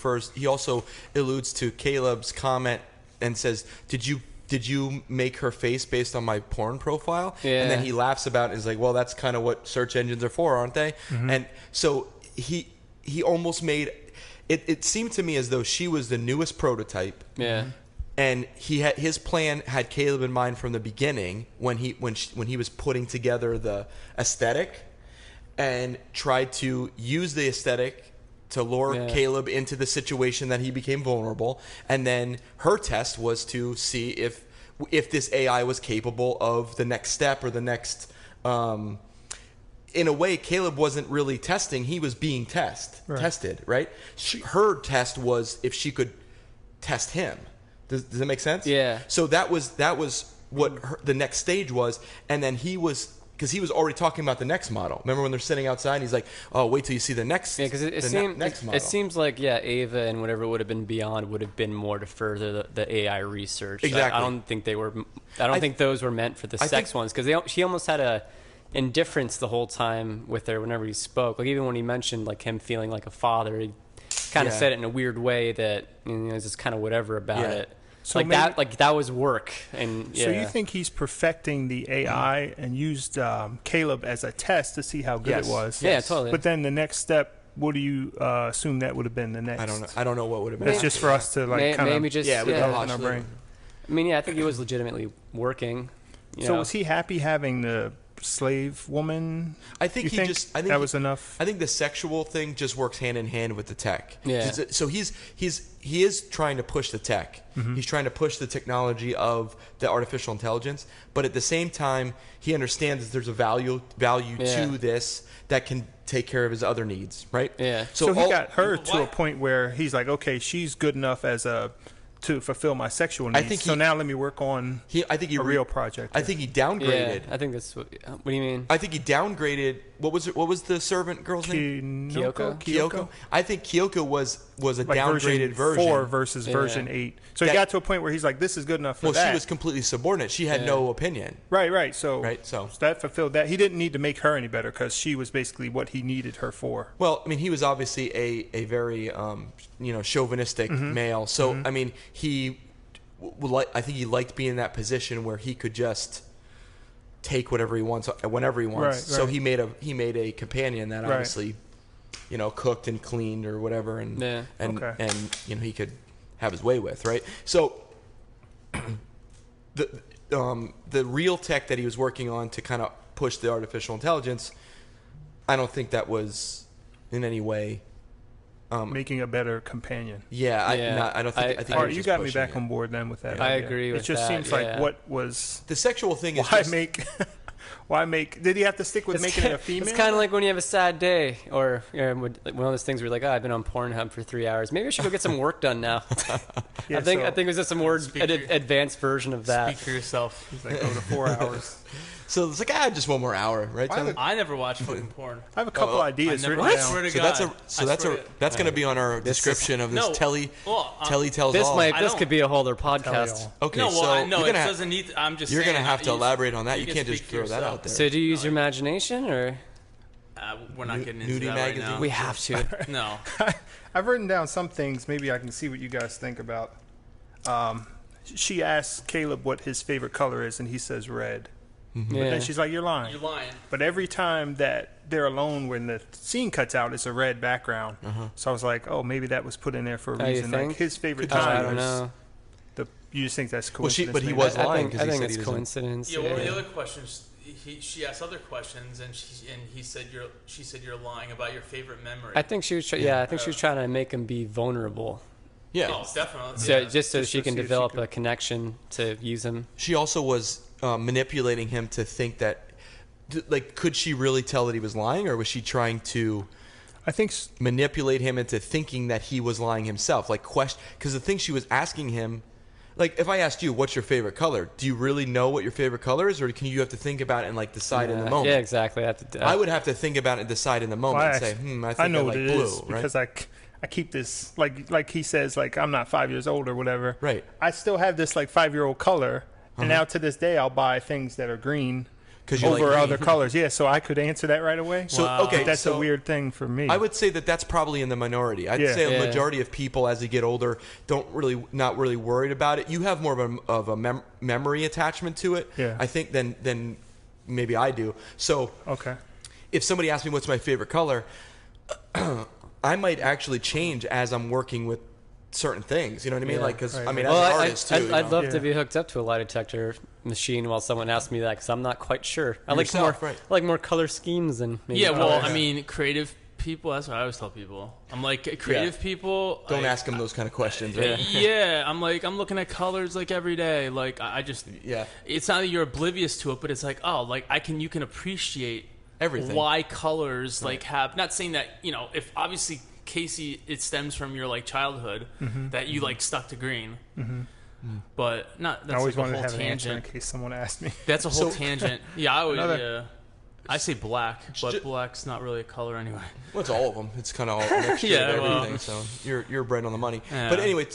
alludes to Caleb's comment and says, "Did you make her face based on my porn profile?" Yeah. And then he laughs about it and is like, well, that's kind of what search engines are for, aren't they? Mm-hmm. And so he almost made it seemed to me as though she was the newest prototype. Yeah. And his plan had Caleb in mind from the beginning when he was putting together the aesthetic, and tried to use the aesthetic to lure Caleb into the situation that he became vulnerable. And then her test was to see if this AI was capable of the next step or the next. In a way, Caleb wasn't really testing; he was being tested. Right? Her test was if she could test him. Does that make sense? Yeah. So that was what the next stage was, and then because he was already talking about the next model. Remember when they're sitting outside and he's like, "Oh, wait till you see the next." Yeah, because next model. It seems like Ava and whatever would have been beyond would have been more to further the AI research. Exactly. I don't think they were. I don't think those were meant for the sex ones, because she almost had a indifference the whole time with her whenever he spoke. Like even when he mentioned like him feeling like a father, he kind of said it in a weird way that it's just kind of whatever about it. So that was work. And so you think he's perfecting the AI and used Caleb as a test to see how good it was? Yeah, totally. But then the next step what do you assume that would have been the next? I don't know what would have been. That's just for us to like kind of maybe just in our brain. I mean, yeah, I think he was legitimately working. So was he happy having the slave woman? I think that was enough. I think the sexual thing just works hand in hand with the tech. Yeah. So he is trying to push the tech. Mm-hmm. He's trying to push the technology of the artificial intelligence, but at the same time, he understands that there's a value to this that can take care of his other needs, right? Yeah. So he got her to a point where he's like, okay, she's good enough as to fulfill my sexual needs. So now let me work on a real project. I think he downgraded. Yeah, I think that's what do you mean? I think he downgraded. What was the servant girl's name? Kyoko. I think Kyoko was a like downgraded version 4 versus version 8. So he got to a point where he's like, this is good enough for that. Well, she was completely subordinate. She had no opinion. Right. So that fulfilled that. He didn't need to make her any better because she was basically what he needed her for. Well, I mean, he was obviously a very chauvinistic male. So I mean, I think he liked being in that position where he could just take whatever he wants whenever he wants. Right. So he made a companion that obviously, cooked and cleaned or whatever, and he could have his way with, right? So the real tech that he was working on to kind of push the artificial intelligence, I don't think that was in any way making a better companion. Yeah, I don't think. I think all right, you got me back on board then with that. I agree with that. It just seems like what was the sexual thing is why make? Did he have to stick with making it a female? It's kind of like when you have a sad day, or one of those things where you're like, I've been on Pornhub for 3 hours. Maybe I should go get some work done now. I think it was just a more advanced version of that. Speak for yourself. He's like, go to 4 hours. So it's like, just one more hour, right? I never watch fucking porn. I have a couple ideas written down. That's going to be on our description of this. Telly tells all. This could be a whole other podcast. Okay, it doesn't need. I'm just. You're going to have to elaborate on that. You can't just throw that out there. So do you use your imagination, or we're not getting into that right now. We have to. No. I've written down some things. Maybe I can see what you guys think about. She asks Caleb what his favorite color is, and he says red. Mm-hmm. But then she's like, you're lying. You're lying. But every time that they're alone, when the scene cuts out, it's a red background. So I was like, oh, maybe that was put in there for a reason. Like his favorite time. I don't know. You just think that's coincidence? But he was lying. I think it's coincidence. Yeah. Well, the other questions, she asked other questions, and she said you're lying about your favorite memory. I think she was. She was trying to make him be vulnerable. Yeah. Oh, definitely. So just so she can develop a connection to use him. She also was manipulating him to think that, like, could she really tell that he was lying, or was she trying to, manipulate him into thinking that he was lying himself? Like, because the thing she was asking him, like, if I asked you, what's your favorite color? Do you really know what your favorite color is, or can you have to think about it and, like, decide in the moment? Yeah, exactly. I would have to think about it and decide in the moment and say, I think I know like what it blue, is, right? because I keep this, like he says, like, I'm not 5 years old or whatever. Right. I still have this, like, 5-year-old color, and now to this day I'll buy things that are green over other colors. Yeah, so I could answer that right away. So that's a weird thing for me. I would say that's probably in the minority. I'd say a majority of people, as they get older, not really worried about it. You have more of a memory attachment to it, I think, than maybe I do. So if somebody asks me what's my favorite color, I might actually change as I'm working with certain things. You know what I mean? Like, because as an artist too. I'd love to be hooked up to a lie detector machine while someone asks me that, because I'm not quite sure. I like more color schemes and maybe I mean, creative people. That's what I always tell people. I'm like, creative people. Don't ask them those kind of questions. Right? I'm like, I'm looking at colors like every day. Like, I just It's not that you're oblivious to it, but it's like, you can appreciate everything. Why colors have. Not saying that if obviously. Casey, it stems from your childhood that you stuck to green, but not. That's I always wanted to have tangent. an answer in case someone asked me. That's a whole tangent. Yeah, I would. I say black, but black's not really a color anyway. Well, it's all of them. It's kind of all mixture of everything. So you're right on the money. Yeah. But anyway,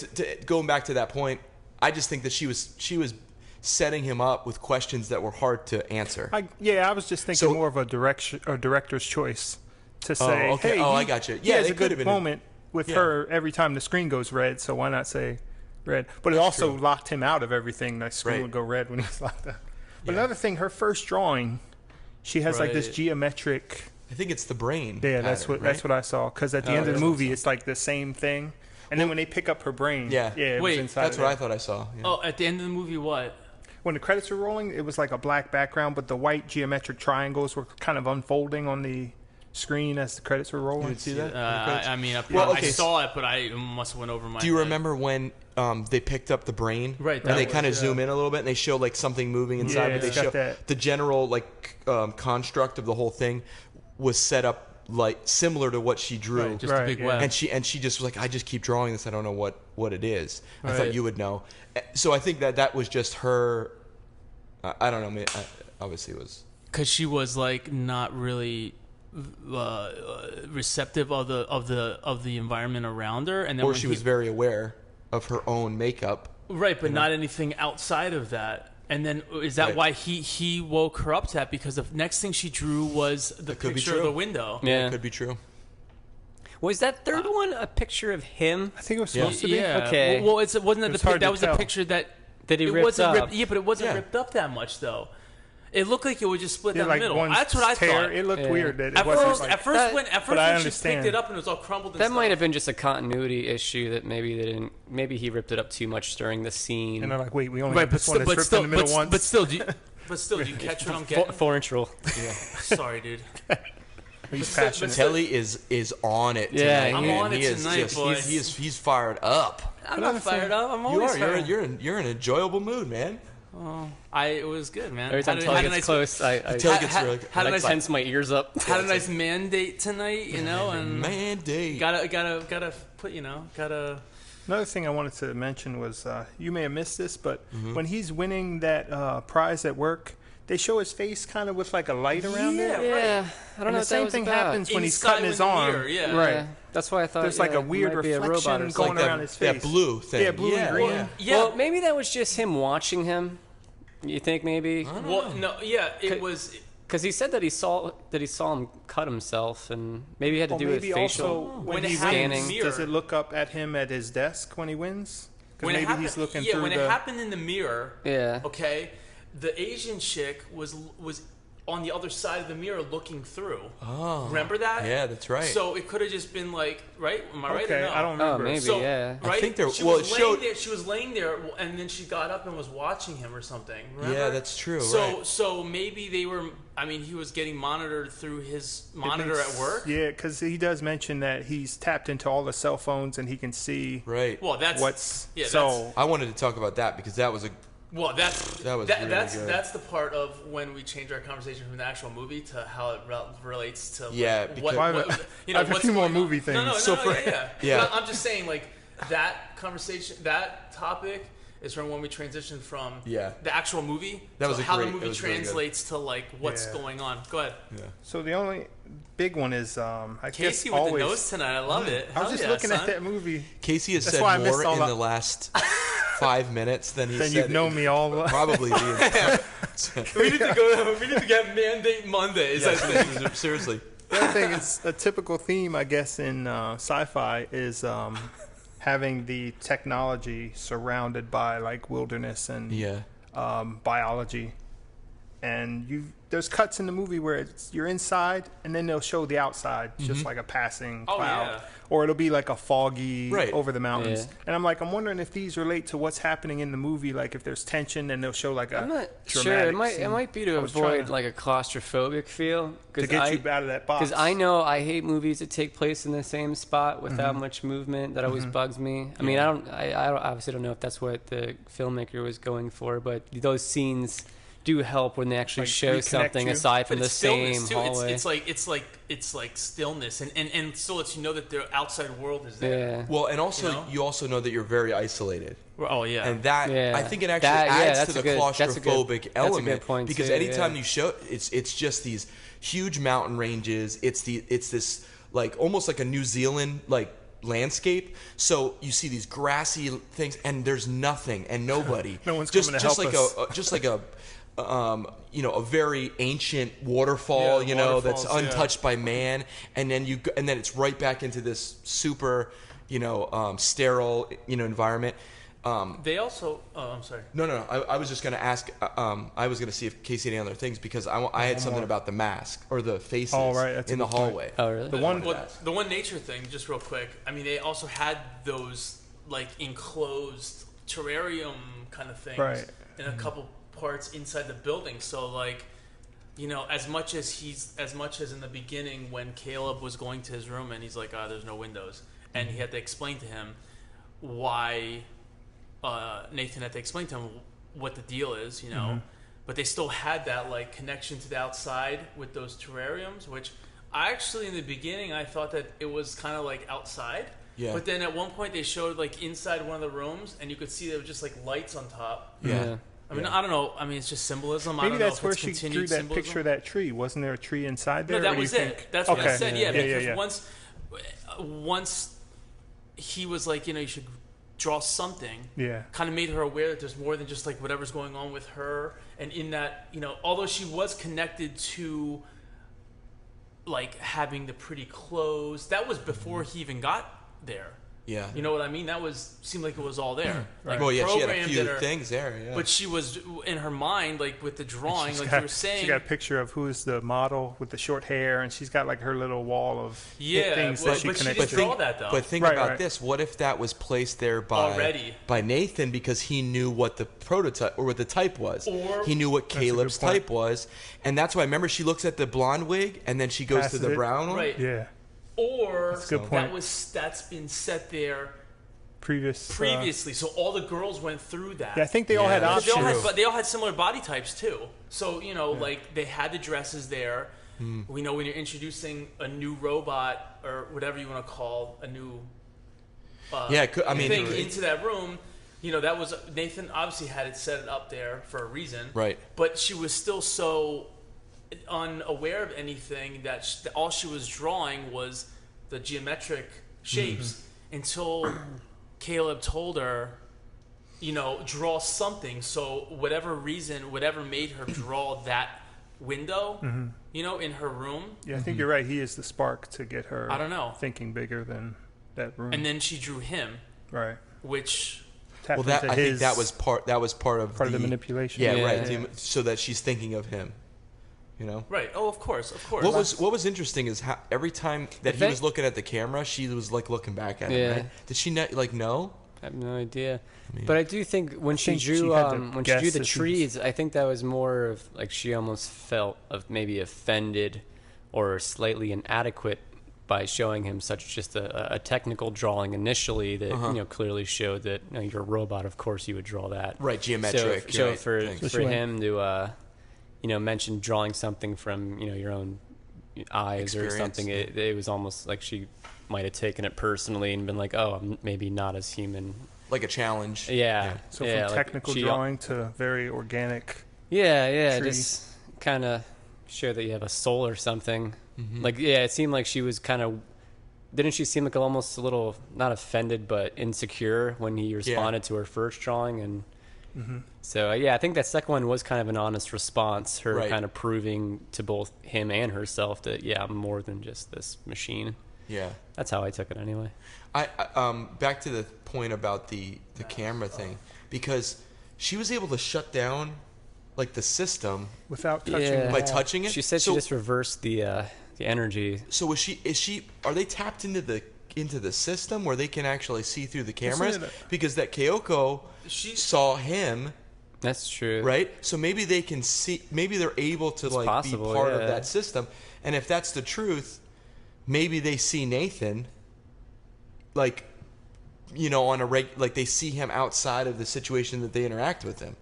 going back to that point, I just think that she was setting him up with questions that were hard to answer. I was just thinking more of a director's choice. To say, hey, I got you. Yeah, it's a good moment with her every time the screen goes red, so why not say red? But it also locked him out of everything. The screen would go red when he was locked out. But another thing, her first drawing, she has like this geometric I think it's the brain. Yeah, that's what I saw. Because at the end of the movie, it's like the same thing. And then when they pick up her brain, it was inside. That's what I thought I saw. Yeah. Oh, at the end of the movie, what? When the credits were rolling, it was like a black background, but the white geometric triangles were kind of unfolding on the screen as the credits were rolling. You didn't see that? I saw it, but I must have went over my head. Do you remember when they picked up the brain? Right. And they kind of zoom in a little bit, and they show like something moving inside, but they show the general construct of the whole thing was set up like similar to what she drew, just a big web. And she just was like, I just keep drawing this. I don't know what it is. I thought you would know. So I think that was just her. I don't know. Obviously, it was because she was like not really receptive of the environment around her, and then or she was very aware of her own makeup. Right, but not anything outside of that. And then is that why he woke her up to that? Because the next thing she drew was the picture of the window. Yeah, it could be true. Was that third one a picture of him? I think it was supposed to be. Yeah. Okay. Well, it wasn't that was a picture that he ripped up. But it wasn't ripped up that much though. It looked like it was just split down the middle. That's what I thought. It looked weird. At first, when she picked it up and it was all crumbled and that might have been just a continuity issue that maybe he ripped it up too much during the scene. And they're like, wait, we only have this one that's ripped in the middle once. But still, do you catch what I'm getting? 4-inch rule. Yeah. Sorry, dude. He's passionate. Kelly is on it tonight. Yeah, I'm on it tonight, boys. He's fired up. I'm not fired up. I'm always fired up. You're in an enjoyable mood, man. Oh, it was good, man. Every time Kelly gets close, I tense my ears up. Had a nice mandate tonight, and mandate. Gotta put, gotta. Another thing I wanted to mention was you may have missed this, but when he's winning that prize at work, they show his face kind of with like a light around it. Yeah, I don't know. The same thing happens when he's cutting his arm. Mirror, yeah. Right. That's why I thought there's like a weird reflection going around his face. That blue thing. Yeah, blue and green. Well, maybe that was just him watching him. You think maybe? Well, no, yeah, it was because he said that he saw him cut himself, and maybe he had to do with facial also, when he scanning. wins, does it look up at him at his desk when he wins? When maybe he's looking through when it happened in the mirror. Yeah. Okay, the Asian chick was on the other side of the mirror looking through. Oh. Remember that? Yeah, that's right. So it could have just been like, right? Am I right or Okay, no? I don't remember. Oh, maybe, So, yeah. Right? I think there. She well, was it laying showed. there. She was laying there, and then she got up and was watching him or something. Remember? Yeah, that's true. So maybe they were. I mean, he was getting monitored through his monitor at work. Yeah, because he does mention that he's tapped into all the cell phones and he can see. Right. Well, that's what's so. I wanted to talk about that because that was a. Well, that's really good. That's the part of when we change our conversation from the actual movie to how it relates to because I have a few more movie things. No, yeah. But I'm just saying, like that conversation, that topic is from when we transitioned from the actual movie to how the movie translates to like what's going on. Go ahead. Yeah. So the only big one is Casey with the nose tonight. I love it. I was just looking at that movie. Casey has said more in the last 5 minutes than he said. Then you've known me all. Probably the we need to get Mandate Mondays. I think. Seriously. The other thing is a typical theme, I guess, in sci-fi is having the technology surrounded by like wilderness and biology. And there's cuts in the movie where you're inside, and then they'll show the outside, just like a passing cloud, or it'll be like a foggy over the mountains. Yeah. And I'm wondering if these relate to what's happening in the movie. Like if there's tension, and they'll show like a. I'm not sure. It might be to avoid like a claustrophobic feel to get you out of that box. Because I know I hate movies that take place in the same spot without much movement. That always bugs me. I mean, I obviously don't know if that's what the filmmaker was going for, but those scenes do help when they actually show something aside from the same hallway. It's like stillness and still lets you know that the outside world is there. Yeah. Well, and also you also know that you're very isolated. Oh yeah. And that I think it actually adds to the claustrophobic element, that's a good point because too, anytime you show it's just these huge mountain ranges. It's this like almost like a New Zealand like landscape, so you see these grassy things and there's nothing and nobody. No one's coming to help us. Just like a a very ancient waterfall, that's untouched by man, and then it's right back into this super, sterile, environment. They also. Oh, I'm sorry. No. I was just going to ask. I was going to see if Casey had any other things because I had something about the mask or the faces in the hallway. Oh, really? The one nature thing, just real quick. I mean, they also had those like enclosed terrarium kind of things in a couple parts inside the building. So like, you know, as much as in the beginning when Caleb was going to his room and he's like, there's no windows, and he had to explain to him why. Nathan had to explain to him what the deal is, you know, but they still had that like connection to the outside with those terrariums, which I actually in the beginning I thought that it was kind of like outside, but then at one point they showed like inside one of the rooms and you could see there was just like lights on top. I mean, I don't know. I mean, it's just symbolism. Maybe I don't know that's if where it's she continued drew that symbolism. picture of that tree. Wasn't there a tree inside there? No, that was it. That's what I said. Yeah, because once he was like, you know, you should draw something. Kind of made her aware that there's more than just like whatever's going on with her, and in that, you know, although she was connected to like having the pretty clothes, that was before he even got there. You know what I mean? That seemed like it was all there. Like, well, she had a few things there. But she was in her mind, like with the drawing, like you were saying. She got a picture of who's the model with the short hair, and she's got like her little wall of things that she connects to. But she didn't draw that though. But think about this: what if that was placed there by Nathan because he knew what the prototype or what the type was? Or he knew what Caleb's type was, and that's why. Remember, she looks at the blonde wig, and then she goes to the brown one. Right. Yeah. Or that's been set there previously, so all the girls went through that. Yeah, I think they all had options. They all had similar body types too. So you know, like they had the dresses there. We know when you're introducing a new robot or whatever you want to call a new thing into that room. You know, that was Nathan obviously had it set it up there for a reason, right? But she was still so unaware of anything that all she was drawing was the geometric shapes until Caleb told her, you know, draw something. So whatever made her draw that window, you know, in her room. Yeah, I think you're right. He is the spark to get her. I don't know, thinking bigger than that room. And then she drew him, right? Which. I think that was part of the manipulation. Yeah, right. So that she's thinking of him. You know? Right. Oh, of course. What was interesting is how every time that he was looking at the camera, she was like looking back at him. Right? Did she like know? I have no idea. But I do think when she drew the trees, I think that was more of like she almost felt of maybe offended or slightly inadequate by showing him such just a technical drawing initially that you know clearly showed that you're a robot. Of course, you would draw that. Right, geometric. So for him to mention drawing something from your own eyes experience. Or something, it was almost like she might have taken it personally and been like, oh, I'm maybe not as human. Like a challenge. Yeah. So from technical drawing to very organic. Yeah, just kind of show that you have a soul or something. Mm-hmm. Like, it seemed like she was kind of. Didn't she seem like almost a little not offended but insecure when he responded to her first drawing and. Mm-hmm. So I think that second one was kind of an honest response, her kind of proving to both him and herself that I'm more than just this machine. Yeah, that's how I took it anyway. I back to the point about the camera thing, because she was able to shut down like the system without touching by touching it. She said she just reversed the energy. So are they tapped into the system where they can actually see through the cameras? Because that Kyoko saw him. That's true. Right? So maybe they can see, maybe they're able to be part of that system. And if that's the truth, maybe they see Nathan like on a like they see him outside of the situation that they interact with him.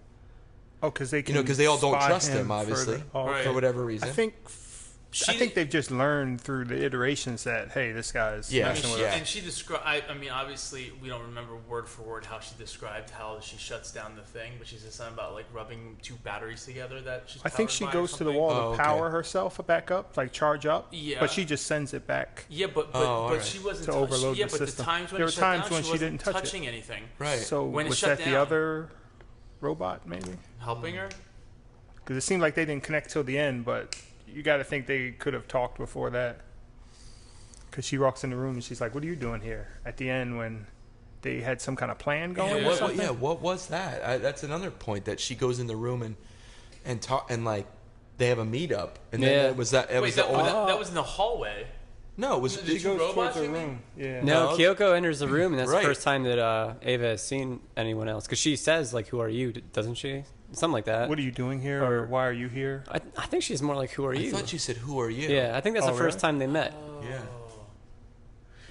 Oh, because they can because they all don't trust him obviously for whatever reason. I think they've just learned through the iterations that, hey, this guy's messing with us. And she described, I mean, obviously, we don't remember word for word how she described how she shuts down the thing, but she said something about, like, rubbing two batteries together that she's I think she goes to the wall to power herself back up, like charge up, but she just sends it back. Yeah, but she wasn't to overload the system. But the times when there were times when she didn't touch touching anything. Right. So when was that the other robot, maybe? Helping her? Because it seemed like they didn't connect till the end, but... You got to think they could have talked before that. Because she walks in the room and she's like, what are you doing here? At the end when they had some kind of plan going or something? What was that? That's another point, that she goes in the room and talk, and like they have a meetup, and then was that that was in the hallway. No, it was. She goes towards the room. Yeah. No, Kyoko enters the room, and that's the first time that Ava has seen anyone else. Because she says, like, "Who are you?" Doesn't she? Something like that. What are you doing here? Or why are you here? I think she's more like, "Who are you?" I thought she said, "Who are you?" Yeah, I think that's the first time they met. Yeah.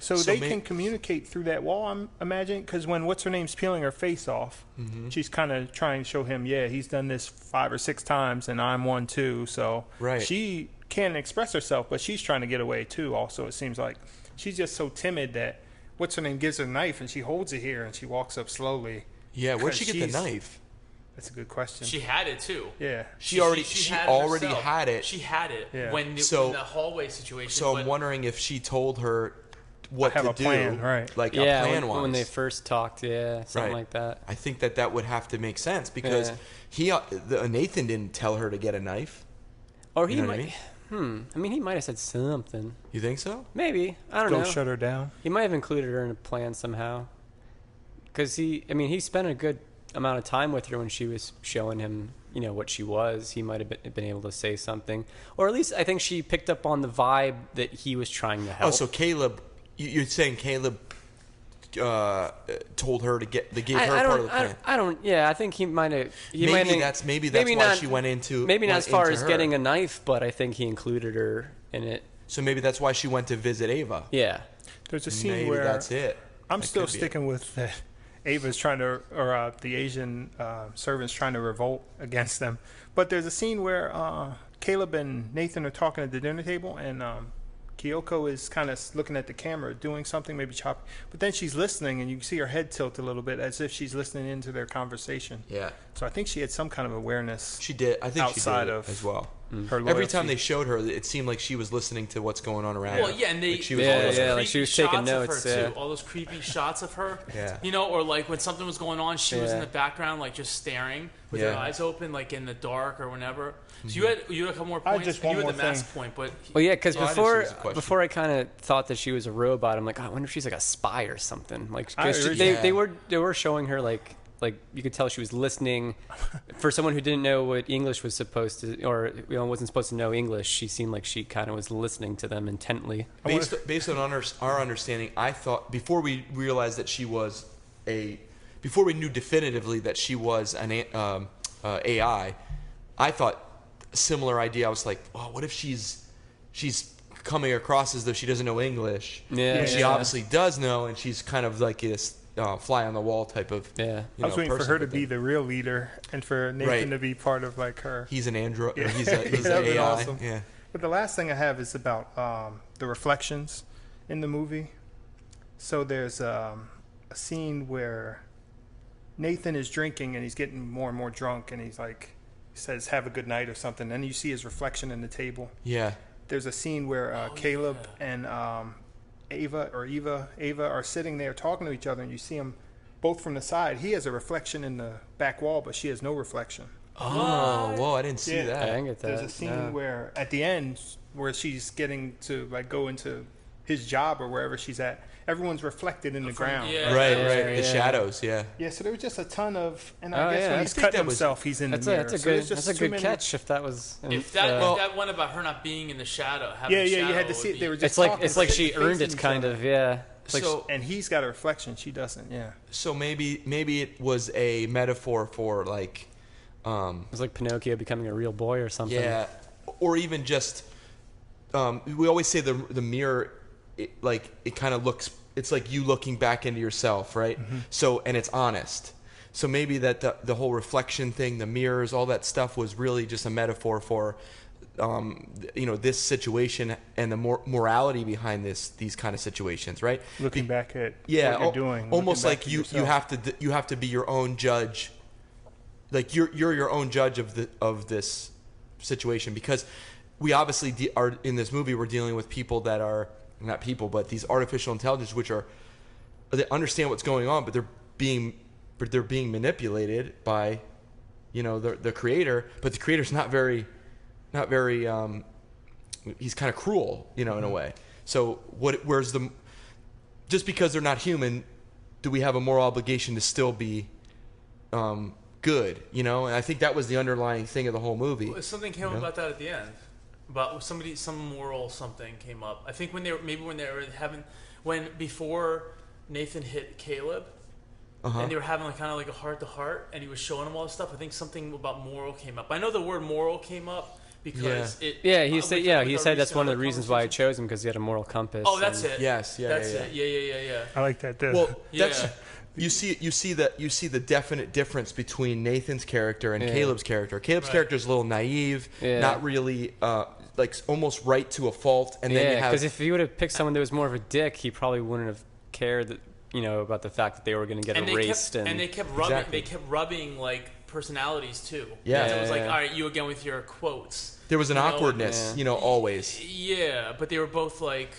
So they can communicate through that wall, I'm imagining, because when what's-her-name's peeling her face off, she's kind of trying to show him, he's done this 5 or 6 times, and I'm one too. So she can express herself, but she's trying to get away too. Also, it seems like she's just so timid that what's-her-name gives her a knife, and she holds it here, and she walks up slowly. Yeah, where'd she get the knife? That's a good question. She had it too. Yeah, she already had it. She had it when the hallway situation. So I'm wondering if she told her what to do, plan, right? Like a plan was when they first talked, something like that. I think that would have to make sense because Nathan didn't tell her to get a knife, or he might. I mean, he might have said something. You think so? Maybe. I don't know. Shut her down. He might have included her in a plan somehow. Because he spent a good amount of time with her when she was showing him, what she was. He might have been able to say something, or at least I think she picked up on the vibe that he was trying to help. Oh, so Caleb, you're saying Caleb told her to gave her part of the plan. I think he might have. Maybe that's why she went into. Maybe not as far as getting a knife, but I think he included her in it. So maybe that's why she went to visit Ava. Yeah. There's a scene maybe where that's it. I'm still sticking with that. Ava's trying to, or the Asian servants trying to revolt against them. But there's a scene where Caleb and Nathan are talking at the dinner table, and Kyoko is kind of looking at the camera, doing something, maybe chopping. But then she's listening, and you can see her head tilt a little bit as if she's listening into their conversation. Yeah. So I think she had some kind of awareness. She did. I think outside she did of as well. Her every time they showed her, it seemed like she was listening to what's going on around her. Well, yeah, and like she was taking notes. All those creepy shots of her. Yeah. Or like when something was going on, she was in the background, like just staring with her eyes open, like in the dark or whenever. So you had a couple more points. Just one you had more the mask point, but because before I kind of thought that she was a robot, I'm like, I wonder if she's like a spy or something. Like they were showing her like you could tell she was listening. For someone who didn't know what English was supposed to, or wasn't supposed to know English, she seemed like she kind of was listening to them intently. Based on our understanding, I thought before we realized that she was before we knew definitively that she was an AI, I thought a similar idea. I was like, oh, what if she's coming across as though she doesn't know English? Yeah, she obviously does know, and she's kind of like this fly on the wall type of. I was waiting for her to be the real leader, and for Nathan to be part of like her. He's an android. Yeah. He's an AI. Awesome. Yeah. But the last thing I have is about the reflections in the movie. So there's a scene where Nathan is drinking and he's getting more and more drunk, and he's like, he says, "Have a good night" or something. Then you see his reflection in the table. Yeah. There's a scene where Caleb and Ava are sitting there talking to each other, and you see them both from the side. He has a reflection in the back wall, but she has no reflection. Oh, whoa! I didn't see that. I didn't get that. There's a scene where at the end where she's getting to like go into his job or wherever she's at. Everyone's reflected in the ground. Yeah. Right. The shadows. Yeah. Yeah. So there was just a ton of, and I guess when he's cutting himself, he's in the mirror. That's a good catch. If that was, if that one about her not being in the shadow, you had to see it. They were just it's like she earned it, kind of. Yeah. And he's got a reflection, she doesn't. Yeah. So maybe it was a metaphor for like. It was like Pinocchio becoming a real boy or something. Yeah, or even just. We always say the mirror, it kind of looks. It's like you looking back into yourself, right? Mm-hmm. So, and it's honest. So maybe that the whole reflection thing, the mirrors, all that stuff was really just a metaphor for, this situation and the morality behind these kind of situations, right? Looking back at what you're doing, almost like you have to be your own judge. Like you're your own judge of this situation, because we obviously are in this movie. We're dealing with people that are not people, but these artificial intelligence, which they understand what's going on, but they're being manipulated by, the creator. But the creator's not very. He's kind of cruel, in a way. So where's just because they're not human, do we have a moral obligation to still be good? You know, and I think that was the underlying thing of the whole movie. Well, something came up about that at the end. But some moral something came up. I think when before Nathan hit Caleb, and they were having kind of like a heart to heart, and he was showing him all this stuff. I think something about moral came up. I know the word moral came up because he said that's one of the reasons why I chose him, because he had a moral compass. Oh, that's it. Yes, it. Yeah. I like that. Well, you see the definite difference between Nathan's character and Caleb's character. Caleb's character is a little naive, not really like almost right to a fault, and then you have, because if he would have picked someone that was more of a dick, he probably wouldn't have cared that, about the fact that they were going to get erased. And they kept rubbing. Exactly. They kept rubbing like personalities too. Yeah, so it was like, all right, you again with your quotes. There was an awkwardness, always. Yeah, but they were both like,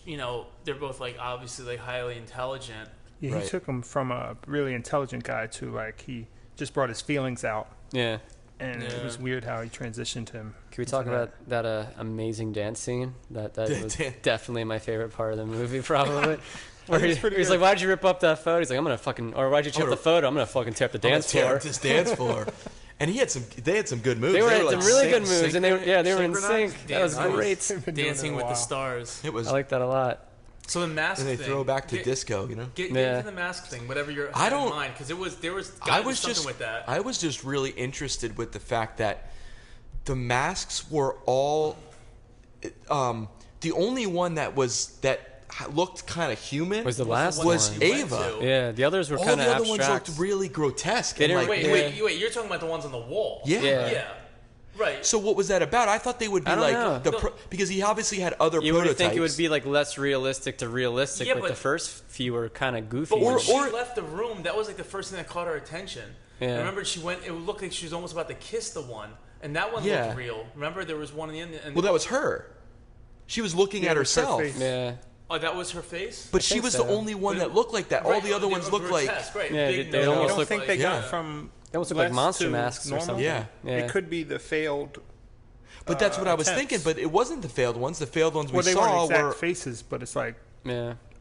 they're both like obviously like highly intelligent. Yeah, he took him from a really intelligent guy to like he just brought his feelings out. Yeah. And it was weird how he transitioned him. Can we talk about that amazing dance scene? That was definitely my favorite part of the movie, probably. Where he's like, "Why'd you rip up that photo?" He's like, "I'm gonna fucking," or "Why'd you tear up the photo?" "I'm gonna fucking tear up the dance floor." Tear up this dance floor. And they had some good moves. They had some really good moves, and they were in sync. That was great. Dancing with the Stars. It was. I like that a lot. So the mask and they thing, throw back to disco, Get into the mask thing, whatever you're in mind, because there was something with that. I was just really interested with the fact that the masks were all the only one that looked kind of human was the last was one. Ava. Yeah, the others were kind of abstract. All the other ones looked really grotesque. Wait, you're talking about the ones on the wall? Yeah. Right. So what was that about? I thought they would be like because he obviously had other prototypes. You would think it would be like less realistic to realistic, but the first few were kind of goofy. But when she left the room, that was like the first thing that caught her attention. Yeah. Remember, it looked like she was almost about to kiss the one, and that one looked real. Remember, there was one in the end. Well, that was her. She was looking at herself. Yeah. Oh, that was her face? But she was the only one that looked like that. All the other ones looked like... Right. Yeah, they almost look like... They got from... They almost look like monster masks normal. or something. Yeah. It could be the failed... But that's what I was thinking. But it wasn't the failed ones. The failed ones we they saw weren't exact were faces, but it's like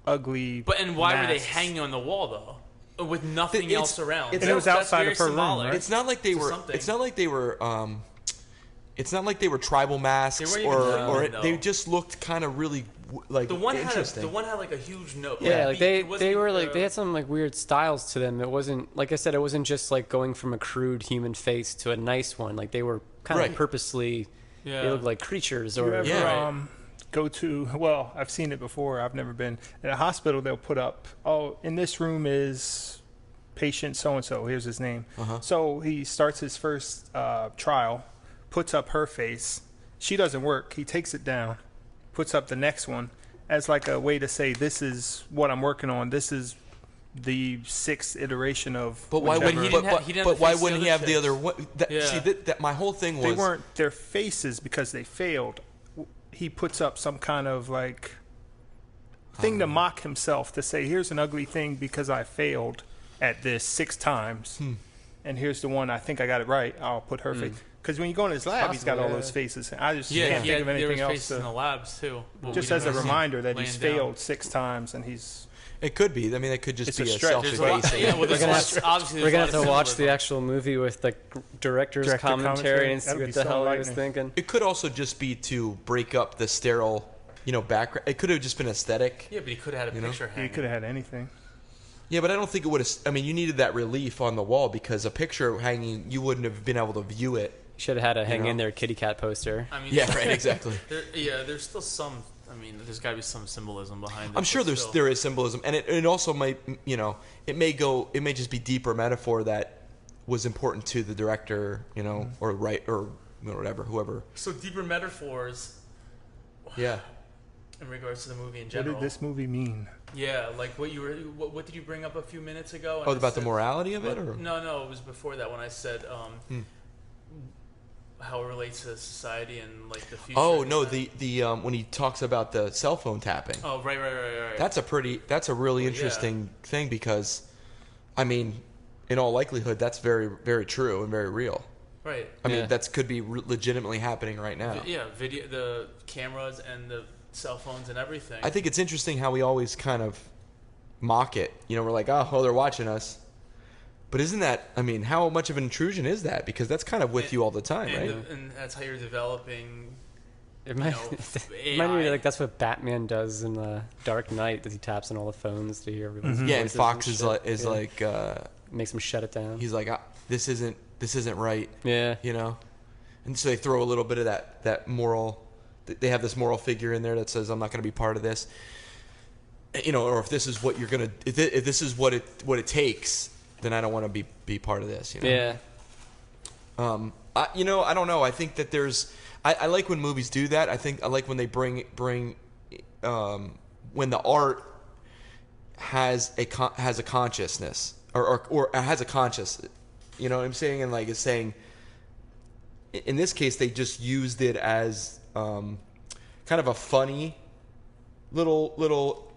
ugly. But why were they hanging on the wall though, with nothing else around? And it was outside of her room. Right? It's not like they were. It's not like they were. It's not like they were tribal masks they just looked kind of really like interesting. The one had like a huge nose. Yeah, like they were like they had some like weird styles to them. It wasn't, like I said, it wasn't just like going from a crude human face to a nice one. Like they were kind of purposely. Yeah. They look like creatures. Do you ever go to? Well, I've seen it before. I've never been in a hospital. They'll put up, in this room is patient so and so. Here's his name. So he starts his first trial, puts up her face. She doesn't work. He takes it down, puts up the next one as like a way to say, this is what I'm working on. This is the 6th iteration of. But why wouldn't he have the other one? See, that my whole thing was they weren't their faces because they failed. He puts up some kind of like thing to mock himself, to say, here's an ugly thing because I failed at this 6 times, and here's the one I think I got it right. I'll put her face. Because when you go in his lab, he's got all those faces. I just can't think of anything else. Faces in the labs too. Just as a reminder that he's failed 6 times and he's. It could be. I mean, it could just be a self-effacing. We're gonna have to watch the actual movie with the director's commentary and see what the hell he was thinking. It could also just be to break up the sterile, background. It could have just been aesthetic. Yeah, but he could have had a picture hanging. He could have had anything. Yeah, but I don't think it would have. I mean, you needed that relief on the wall because a picture hanging, you wouldn't have been able to view it. Should have had a hang in there kitty cat poster. I mean, right, exactly. There's still some. I mean, there's got to be some symbolism behind it. I'm sure there is symbolism, and it also might, it may just be deeper metaphor that was important to the director, or whatever, whoever. So deeper metaphors. Yeah. In regards to the movie in general. What did this movie mean? Yeah, like what did you bring up a few minutes ago? About the morality of it, or no, it was before that when I said how it relates to society and like the future. Oh no, the when he talks about the cell phone tapping. Oh right. That's a really interesting thing because, I mean, in all likelihood, that's very, very true and very real. Right. I mean, that could be legitimately happening right now. Video, the cameras and the cell phones and everything. I think it's interesting how we always kind of mock it. You know, we're like, oh, they're watching us. But isn't that, I mean, how much of an intrusion is that? Because that's kind of with you all the time, right? And that's how you're developing. It might be like that's what Batman does in the Dark Knight, that he taps on all the phones to hear everyone's voices. Yeah, and Fox is like makes him shut it down. He's like, this isn't right. Yeah, you know, and so they throw a little bit of that moral. They have this moral figure in there that says, I'm not going to be part of this. You know, or if this is what you're gonna, if this is what it takes, then I don't want to be part of this. You know? Yeah. I don't know. I think that there's. I like when movies do that. I like when they bring when the art has a consciousness or has a conscious. You know what I'm saying? And like it's saying. In this case, they just used it as kind of a funny little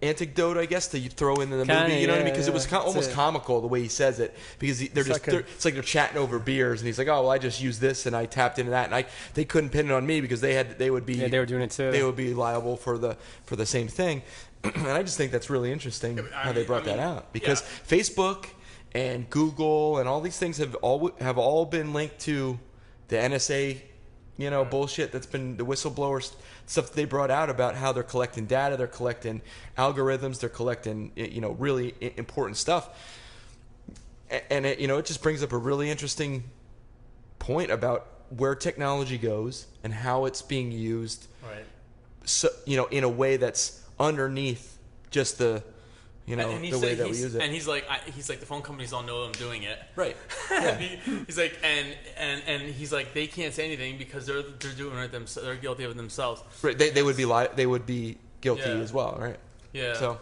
anecdote, I guess, that you throw into the movie. You know what I mean? Because it was almost comical the way he says it. Because it's like they're chatting over beers, and he's like, "Oh, well, I just used this, and I tapped into that, and they couldn't pin it on me because they would be they were doing it too. They would be liable for the same thing." And I just think that's really interesting how they brought that out, because Facebook and Google and all these things have all been linked to the NSA, bullshit that's been the whistleblower stuff that they brought out about how they're collecting data, they're collecting algorithms, they're collecting, really important stuff. And it just brings up a really interesting point about where technology goes and how it's being used. Right. So, in a way that's underneath just the the way that we use it. And he's like, the phone companies all know I'm doing it. Right. Yeah. He's like, and he's like, they can't say anything because they're doing it themselves. They're guilty of it themselves. Right. They would be guilty as well. Right. Yeah. So,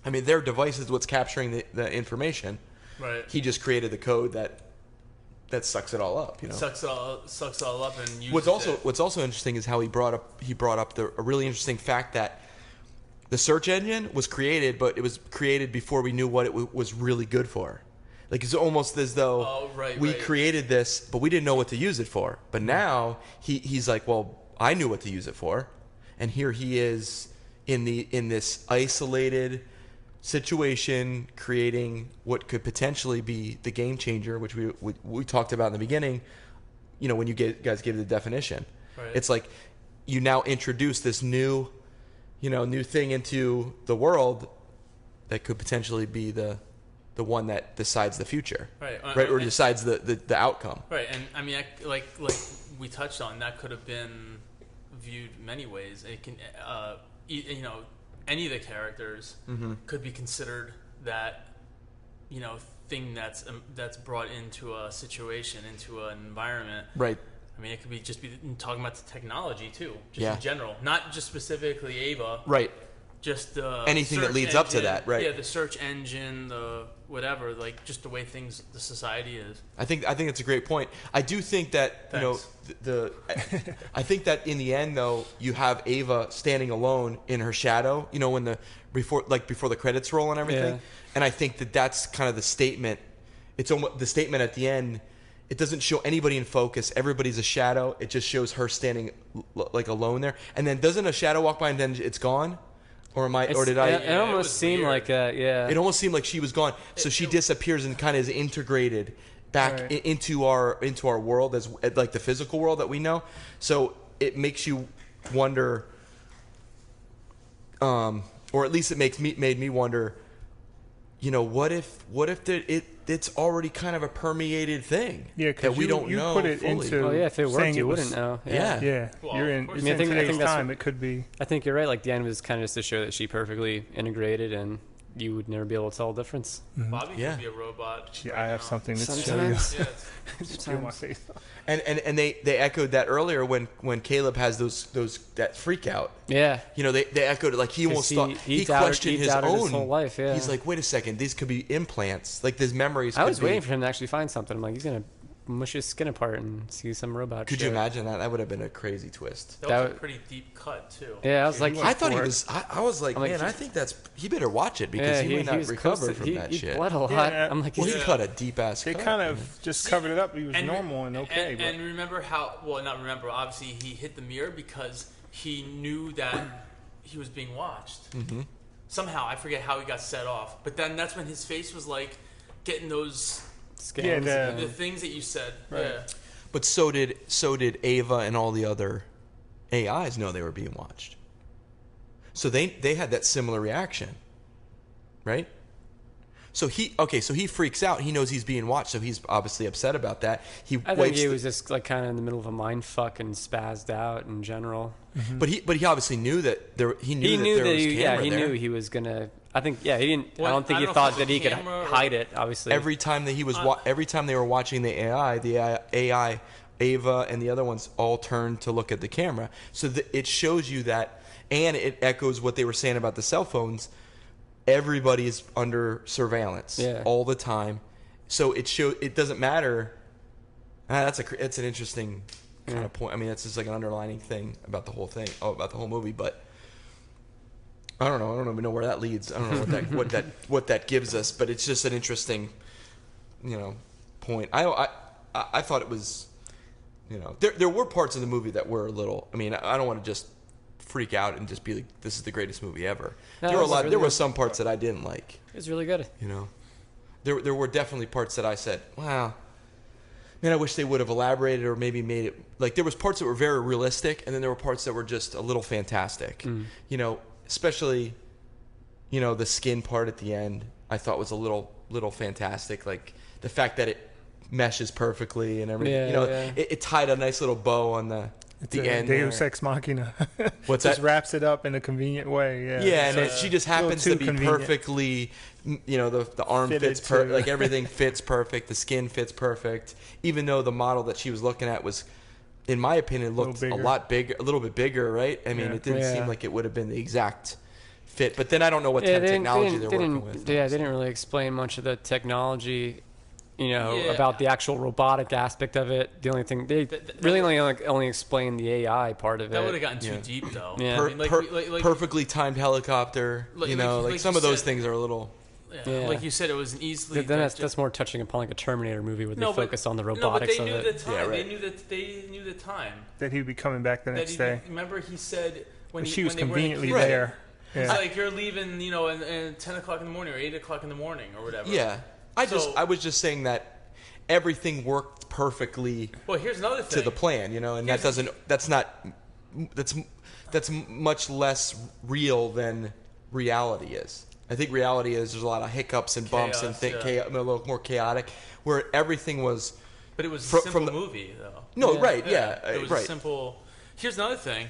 I mean, their device is what's capturing the information. Right. He just created the code that sucks it all up. Sucks it all up and uses What's also interesting is how he brought up a really interesting fact that the search engine was created, but it was created before we knew what it was really good for. Like, it's almost as though we created this, but we didn't know what to use it for. But now he's like, well, I knew what to use it for, and here he is in this isolated situation, creating what could potentially be the game changer, which we talked about in the beginning. When you guys gave the definition, it's like you now introduce this new thing into the world that could potentially be the one that decides the future, right? Or decides the outcome, right? And I mean, like we touched on, that could have been viewed many ways. It can, any of the characters could be considered that, thing that's brought into a situation, into an environment, right? I mean, it could be talking about the technology too, in general, not just specifically Ava, right? Just anything that leads up to that, right? Yeah, the search engine, the whatever, like just the way the society is. I think it's a great point. I do think that I think that in the end though, you have Ava standing alone in her shadow. When before the credits roll and everything, and I think that's kind of the statement. It's almost the statement at the end. It doesn't show anybody in focus. Everybody's a shadow. It just shows her standing like alone there. And then doesn't a shadow walk by and then it's gone? Or did I? It almost seemed like that. Yeah. It almost seemed like she was gone. So she disappears and kind of is integrated back into our world as like the physical world that we know. So it makes you wonder, or at least it made me wonder. What if it's already kind of a permeated thing that we don't know put it fully. Into if it worked, you wouldn't know. Yeah. Well, you're in. I think time. It could be. I think you're right. Like the end was kind of just to show that she perfectly integrated, and you would never be able to tell the difference. Mm-hmm. Bobby could be a robot. I have something to show you. My face. And they echoed that earlier when Caleb has that freak out. Yeah. They echoed it, like he almost thought he questioned his whole life. Yeah. He's like, wait a second, these could be implants. Like these memories. I was waiting for him to actually find something. I'm like, he's gonna mush his skin apart and see some robot. Could you imagine that? That would have been a crazy twist. That was a pretty deep cut too. Yeah, I was like, I thought he was. I was like, man, I think he better watch it because he may not recover from that shit. He bled a lot. I'm like, he cut a deep ass. They kind of just covered it up. He was normal and okay. And remember how? Well, not remember. Obviously, he hit the mirror because he knew that he was being watched. Mm-hmm. somehow I forget how he got set off, but then that's when his face was like getting those Scans. the things that you said. Right. Yeah. But so did Ava and all the other AIs know they were being watched. So they had that similar reaction, right? So he freaks out. He knows he's being watched, so he's obviously upset about that. I think he was just like kind of in the middle of a mind fuck and spazzed out in general. Mm-hmm. But he obviously knew that there was camera there. He knew he was gonna. I think he didn't. Well, I don't think he thought that he could hide it. Obviously, every time that he was every time they were watching the AI, Ava and the other ones all turned to look at the camera. So it shows you that, and it echoes what they were saying about the cell phones. Everybody's under surveillance all the time, so it doesn't matter. That's an interesting kind of point. I mean, that's just like an underlining thing about the whole thing, about the whole movie. But I don't know. I don't even know where that leads. I don't know what that gives us. But it's just an interesting, point. I thought it was, there were parts of the movie that were a little. I mean, I don't want to just freak out and just be like, this is the greatest movie ever. No, there were some parts that I didn't like. It was really good. There were definitely parts that I said, wow, man, I wish they would have elaborated or maybe made it like there was parts that were very realistic, and then there were parts that were just a little fantastic. Especially the skin part at the end I thought was a little fantastic, like the fact that it meshes perfectly and everything. It tied a nice little bow on the end. Deus Ex Machina. What's just that? wraps it up in a convenient way. And she just happens to be convenient. Perfectly. The arm fits perfect. Like everything fits perfect. The skin fits perfect. Even though the model that she was looking at was, in my opinion, looked a lot bigger, a little bit bigger. Right? I mean, it didn't seem like it would have been the exact fit. But then I don't know what technology they're working with. Yeah, they didn't really explain much of the technology. About the actual robotic aspect of it. The only thing they really only explained the AI part of it. That would have gotten too deep, though. Yeah. Perfectly timed helicopter. Some of those things are a little. Yeah. Like you said, it was an easily. Then that's more touching upon like a Terminator movie where they focus on the robotics of it. No, but they knew the time. They knew the time. That he'd be coming back the next day. Remember, he said when she was when conveniently there. It's like you're leaving, at 10 o'clock in the morning or 8 o'clock in the morning or whatever. Yeah. I was just saying that everything worked perfectly. Well, here's another thing. To the plan, and that's much less real than reality is. I think reality is there's a lot of hiccups and bumps and a little more chaotic, where everything was. But it was a simple movie, though. No, right, yeah, it was a simple. Here's another thing.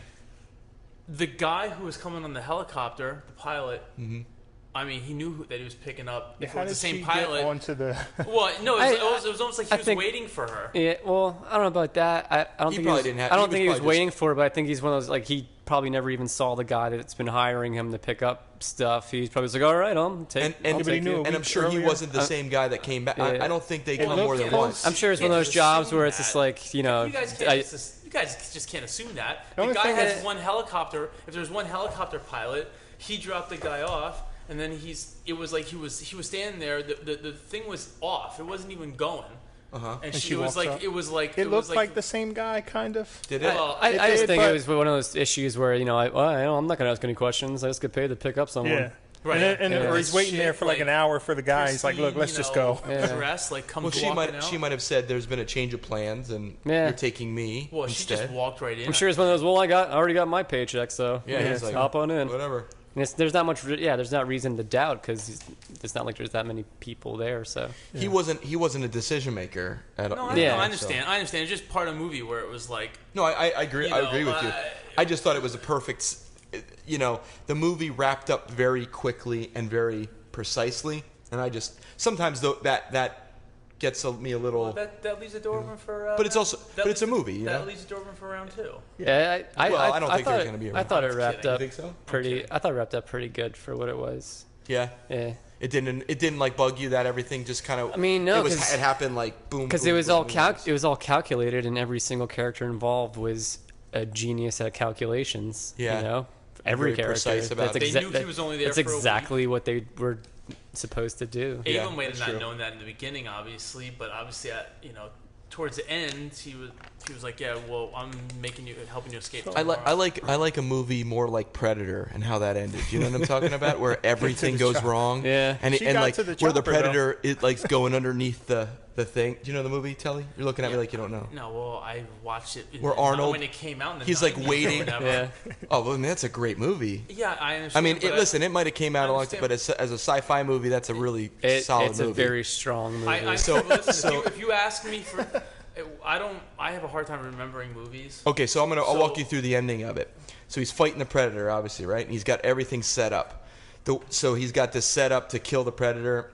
The guy who was coming on the helicopter, the pilot. Mm-hmm. I mean, he knew that he was picking up. If it was the same pilot. Get onto the well, no, it was almost like he was waiting for her. Yeah, well, I don't know about that. I don't think he was waiting for her, but I think he's one of those, like, he probably never even saw the guy that's been hiring him to pick up stuff. He's probably like, all right, I'll take it. And I'm sure he wasn't the same guy that came back. I don't think they come more than once. I'm sure it's one of those jobs where it's just like, You guys just can't assume that. The guy has one helicopter. If there's one helicopter pilot, he dropped the guy off. And then it was like he was standing there. The thing was off. It wasn't even going. And she was like, it looked like the same guy, kind of. Did it? Well, I just think it was one of those issues where I'm not going to ask any questions. I just get paid to pick up someone. Yeah. Right. Or he's waiting there for like an hour for the guy. He's like, look, let's just go. Dress, she might have said there's been a change of plans and you're taking me. Well, she just walked right in. I'm sure it's one of those. Well, I already got my paycheck, so he's like, hop on in. Whatever. There's not much. There's not reason to doubt because it's not like there's that many people there. So he wasn't a decision maker at all. No, I understand. So. I understand. It's just part of a movie where it was like. No, I agree. I agree with you. I just thought it was a perfect. The movie wrapped up very quickly and very precisely, and I just sometimes though that gets me a little. Well, that leaves the door open for. But it's also, it's a movie. That leaves the door open for round 2. Yeah, I don't think there's going to be a round 2. I thought it wrapped up. You think so? Pretty. I thought it wrapped up pretty good for what it was. Yeah. Yeah. It didn't like bug you that everything just kind of. I mean, no, it happened like boom. Because it was all calculated, and every single character involved was a genius at calculations. Yeah. Every very character. Precise about they knew he was only there. That's exactly what they were supposed to do. Ava might have not known that in the beginning, obviously, but obviously, towards the end, he was like, yeah, well, I'm helping you escape. I like a movie more like Predator and how that ended. You know what I'm talking about? Where everything goes wrong. Yeah. And like the where the chopper, Predator is like going underneath the thing. Do you know the movie, Telly? You're looking at me like you don't know. No, well, I watched it. Where Arnold, when it came out, in the he's like 90s waiting. Yeah. Oh, well, that's a great movie. Yeah, I understand. I mean, listen, it might have came out a long time, but as a sci-fi movie, that's a really solid movie. It's a very strong movie. If you ask me for, I have a hard time remembering movies. Okay, so I'll walk you through the ending of it. So he's fighting the Predator, obviously, right? And he's got everything set up. So he's got this set up to kill the Predator.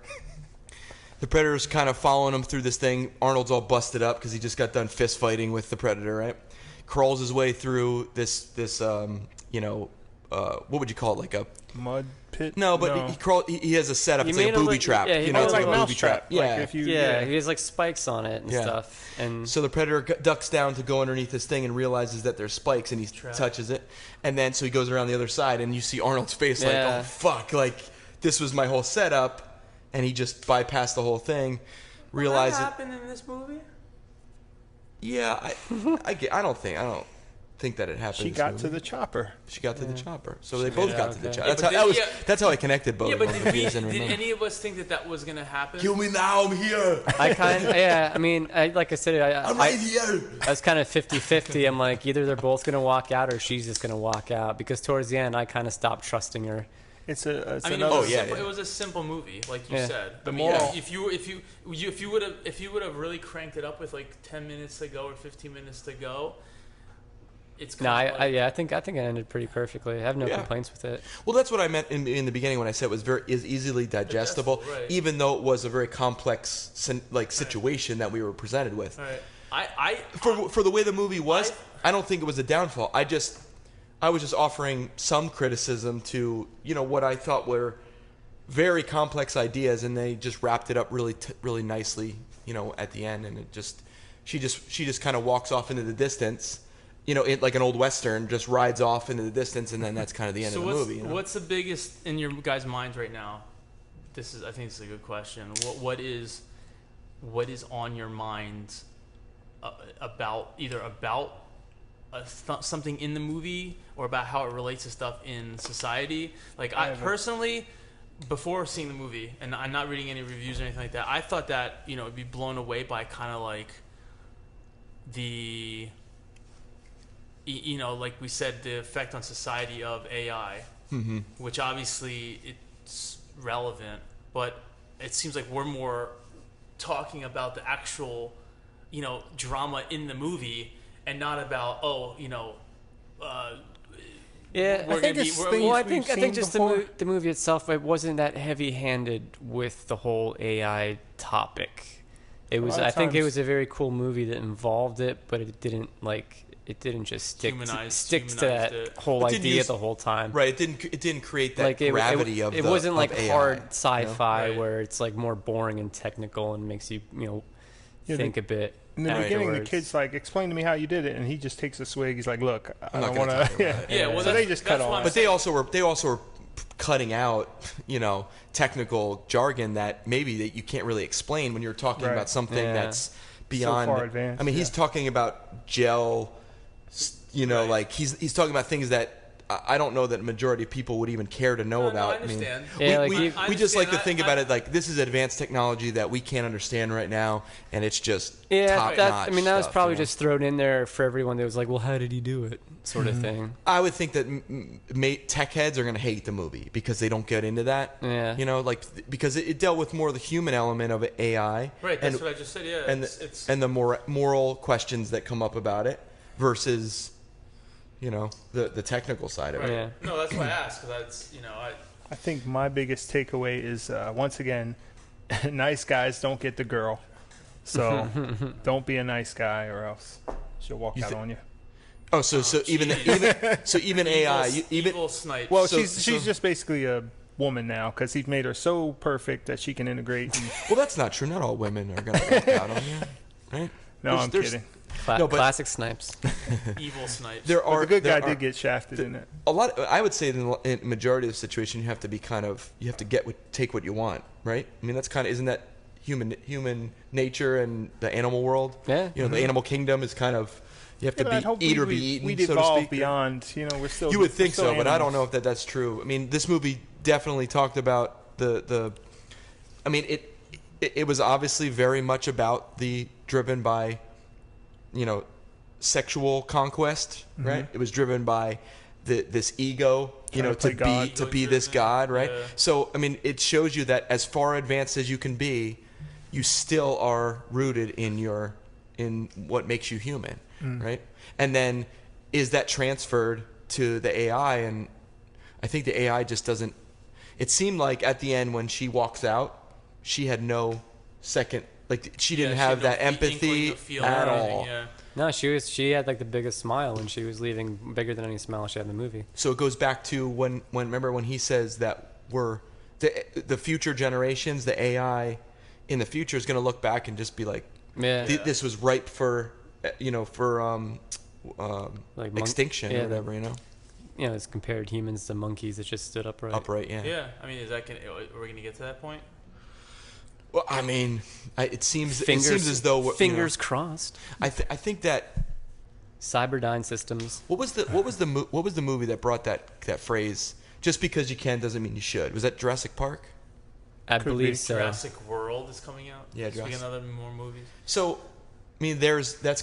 The Predator's kind of following him through this thing. Arnold's all busted up because he just got done fist fighting with the Predator, right? Crawls his way through this what would you call it, like a mud pit? No, but he has a setup. It's like a booby trap. Yeah, it's like a booby trap. Yeah, he has like spikes on it and stuff. And so the Predator ducks down to go underneath this thing and realizes that there's spikes, and he touches it, and then so he goes around the other side, and you see Arnold's face like, oh fuck, like this was my whole setup. And he just bypassed the whole thing. Realized that happened in this movie? Yeah, I don't think that it happened. She got to the chopper. She got to the chopper. So they both got to the chopper. That's how I connected both. Yeah, but did any of us think that was going to happen? Kill me now, I'm here. I mean, like I said, I'm right here. I was kind of 50-50. I'm like, either they're both going to walk out or she's just going to walk out. Because towards the end, I kind of stopped trusting her. It was a simple movie, like you said. The moral. If you would have really cranked it up with like 10 minutes to go or 15 minutes to go, it's I think it ended pretty perfectly. I have no complaints with it. Well, that's what I meant in the beginning when I said it is easily digestible, right. Even though it was a very complex situation that we were presented with. Right. For the way the movie was, I don't think it was a downfall. I was just offering some criticism to, what I thought were very complex ideas, and they just wrapped it up really nicely, at the end. And she just kind of walks off into the distance, like an old Western, just rides off into the distance, and then that's kind of the end of the movie. What's the biggest in your guys' minds right now? I think this is a good question. What is on your mind about something in the movie or about how it relates to stuff in society? Like I personally, before seeing the movie, and I'm not reading any reviews or anything like that, I thought that it'd be blown away by kind of like the like we said, the effect on society of AI, which obviously it's relevant, but it seems like we're more talking about the actual drama in the movie and not about I think just the movie itself, it wasn't that heavy-handed with the whole AI topic. It was. I think it was a very cool movie that involved it, but it didn't just stick to that whole idea the whole time. Right. It didn't create that gravity of. It wasn't like AI, hard sci-fi where it's like more boring and technical and makes you think a bit. In the beginning, the kid's like, "Explain to me how you did it," and he just takes a swig. He's like, "Look, I don't want to." So they just cut off. But they also were cutting out, technical jargon that maybe that you can't really explain when you're talking about something that's beyond. So far advanced. I mean, he's talking about gel. Like he's talking about things that I don't know that a majority of people would even care to know about. I understand. We just like to think about it like this is advanced technology that we can't understand right now, and it's just top notch. I mean, that was probably just thrown in there for everyone that was like, well, how did he do it, sort of thing. I would think that tech heads are going to hate the movie because they don't get into that. Yeah. Because it dealt with more of the human element of AI. Right. That's what I just said. Yeah. And the moral questions that come up about it versus. The technical side of it. Yeah. No, that's why I asked, because I think my biggest takeaway is, once again, nice guys don't get the girl. So don't be a nice guy or else she'll walk out on you. Oh, so even AI, evil snipe. Well, she's just basically a woman now because he's made her so perfect that she can integrate. Well, that's not true. Not all women are going to walk out on you, right? No, I'm kidding. Classic snipes. Evil snipes. The good guy did get shafted in it. A lot. I would say in the majority of the situation, you have to be take what you want, right? I mean, that's kind of isn't that human nature and the animal world. Yeah. You know, the animal kingdom is kind of, you have to be eat or be eaten, we'd so to evolve speak. beyond, we're still. You would think so, animals. but I don't know if that's true. I mean, this movie definitely talked about I mean, it was obviously very much about driven by, sexual conquest, right? It was driven by this ego, to be this god, right? Yeah. So, I mean, it shows you that as far advanced as you can be, you still are rooted in what makes you human, right? And then is that transferred to the AI? And I think the AI just doesn't. It seemed like at the end when she walks out, she had no second, like she didn't have that empathy at all. Yeah. No, she had like the biggest smile when she was leaving, bigger than any smile she had in the movie. So it goes back to remember when he says that we're the future generations, the AI in the future is going to look back and just be like, this was ripe for like extinction or whatever, it's compared humans to monkeys that just stood upright. Yeah. I mean, are we going to get to that point? Well, I mean, it seems as though fingers crossed. I think that Cyberdyne Systems. What was the movie that brought that phrase? Just because you can doesn't mean you should. Was that Jurassic Park? I believe so. Jurassic World is coming out. Yeah, Jurassic. Another more movies. So, I mean, that's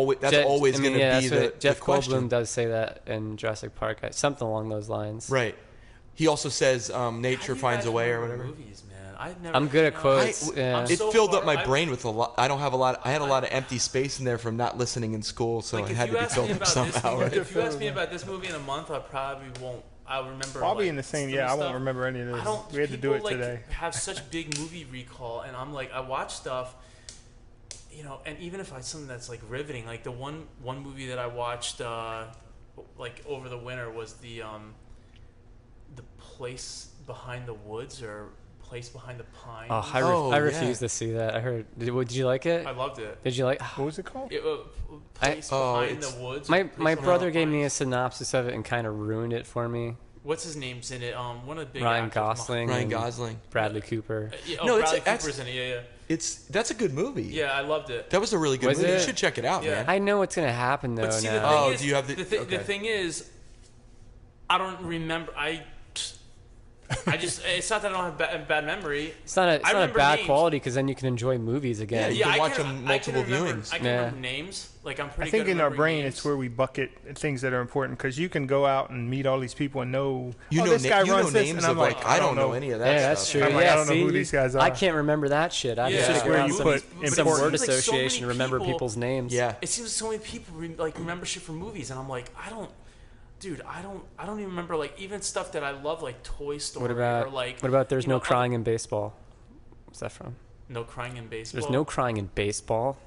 always going to be the Jeff question. Goldblum does say that in Jurassic Park, something along those lines. Right. He also says nature finds a way or whatever. Movies, man. I'm good at quotes. It filled up my brain with a lot. I don't have a lot. I had a lot of empty space in there from not listening in school, so it had to be filled up somehow. If you ask me about this movie in a month, I probably won't. I'll remember. Probably in the same. Yeah, I won't remember any of this. We had to do it today. Have such big movie recall, and I'm like, I watch stuff. And even if it's something that's like riveting, like the one movie that I watched like over the winter was the Place Behind the Woods or Place Behind the Pines. I refuse to see that. I heard. Did you like it? I loved it. Did you like? What was it called? Place Behind the Woods. My brother gave me a synopsis of it and kind of ruined it for me. What's his name's in it? One of the big Ryan actors. Gosling, Bradley Cooper. Bradley Cooper's in it. Yeah. That's a good movie. Yeah, I loved it. That was a really good movie. You should check it out, man. I know what's gonna happen though. But see, now. do you have the thing is, I don't remember. It's not that I don't have bad memory. It's not a bad quality because then you can enjoy movies again. You can watch them multiple viewings. I can remember names. Like I'm pretty. I think good in our brain, names. it's where we bucket things that are important because you can go out and meet all these people and know. This guy runs this, and I'm like, I don't know any of that. Yeah, that's true. I'm like, I don't know who these guys are. I can't remember that shit. It's just where you put some word important. association to remember people's names. Yeah. It seems so many people remember shit from movies, and I'm like, I don't even remember like even stuff that I love like Toy Story. What about There's No Crying in Baseball? What's that from? No Crying in Baseball. There's no crying in baseball.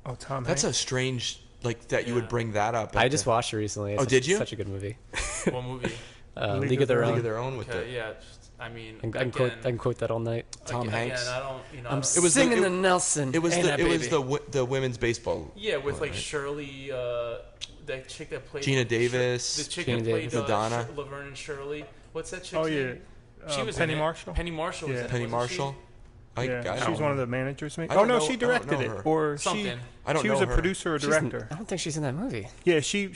Oh, Tom. That's a strange that you would bring that up. I just watched it recently. It's did you? Such a good movie. What movie? League of Their Own. League of Their Own with it. Yeah. I mean, I can quote that all night. Tom Hanks. I'm singing the Nelson. It was the women's baseball. Yeah, with like Shirley, that chick that played Gina Davis, the chick that played Madonna, Laverne and Shirley. What's that chick? Oh yeah, she was Penny Marshall. Penny Marshall. Was in it, Penny Marshall. She's one of the managers. Maybe. She directed it, or something. She was a producer or director. I don't think she's in that movie. Yeah, she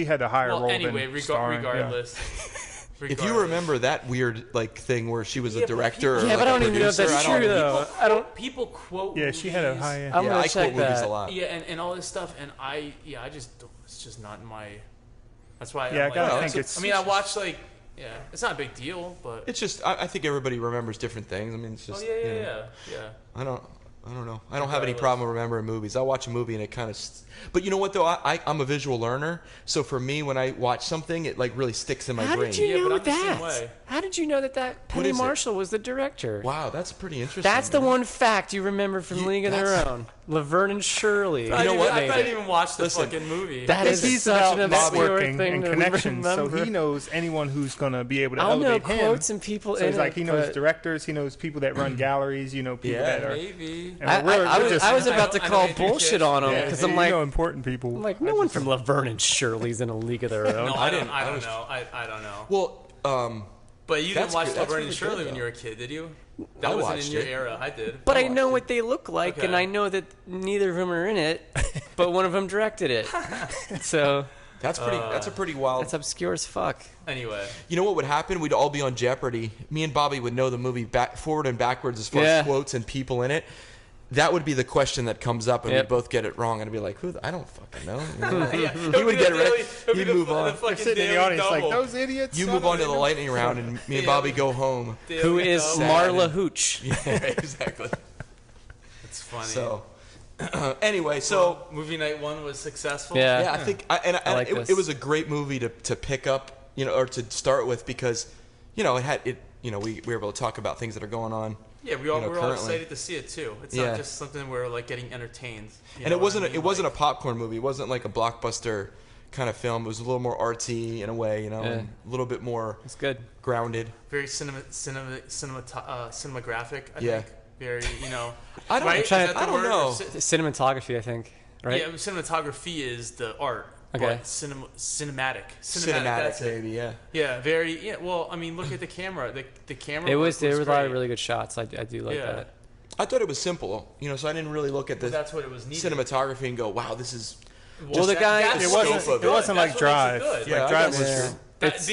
had a higher role. Anyway, regardless. If you remember that weird thing where she was a director, but I don't even know if that's true though. People quote. Yeah, she had a high. I quote movies a lot. Yeah, and all this stuff, and I just it's just not in my. That's why. Yeah, I gotta think it's. I mean, I watched it's not a big deal, but it's just I think everybody remembers different things. I mean, it's just. Yeah. I don't know. I don't have any problem remembering movies. I'll watch a movie and it kind of... But you know what, though? I'm a visual learner. So for me, when I watch something, it really sticks in my brain. How did you know that? How did you know that Penny Marshall was the director? Wow, that's pretty interesting. That's the one fact you remember from League of Their Own. Laverne and Shirley. You know what? I didn't even watch the fucking movie. That is he's such about an obscure networking thing and to connections, so remember. he knows anyone who's going to be able to I'll know elevate him. quotes and people So in it's like he knows but- directors, he knows people that run galleries, people that are. Maybe. And I was about to I call don't bullshit on him because I'm like, important people. I'm like, no one from Laverne and Shirley's in a League of Their Own. No, I don't know. I don't know. Well, But you didn't watch Laverne and Shirley good, when you were a kid, did you? That wasn't in your era. I did. But I know what they look like, and I know that neither of them are in it, but one of them directed it. So that's a pretty wild. That's obscure as fuck. Anyway, you know what would happen? We'd all be on Jeopardy. Me and Bobby would know the movie forward and backwards as far as quotes and people in it. That would be the question that comes up, and we'd both get it wrong, and I'd be like, "Who? I don't fucking know." He would get it right. He'd move on. You're sitting in the audience like, those idiots. You move on to the lightning round, and me and Bobby go home. Who is Marla Hooch? Yeah, exactly. It's funny. So, anyway, so movie night 1 was successful. Yeah, I think, it was a great movie to pick up, or to start with, because, it had it. We were able to talk about things that are going on. Yeah, we're all excited to see it too. It's not just something where we're getting entertained. And it wasn't a popcorn movie. It wasn't like a blockbuster kind of film. It was a little more artsy in a way, and a little bit more. It's good, grounded. Very cinematographic. I think. Very, I don't know. Cinematography, I think. Right. Yeah, cinematography is the art. Okay. But cinematic, maybe, yeah. Yeah, very. Yeah. Well, I mean, look at the camera. The camera. There was a lot of really good shots. I do like that. I thought it was simple, so I didn't really look at the that's what it was cinematography and go, "Wow, this is." Well, the guy. It wasn't like Drive. Yeah, Drive was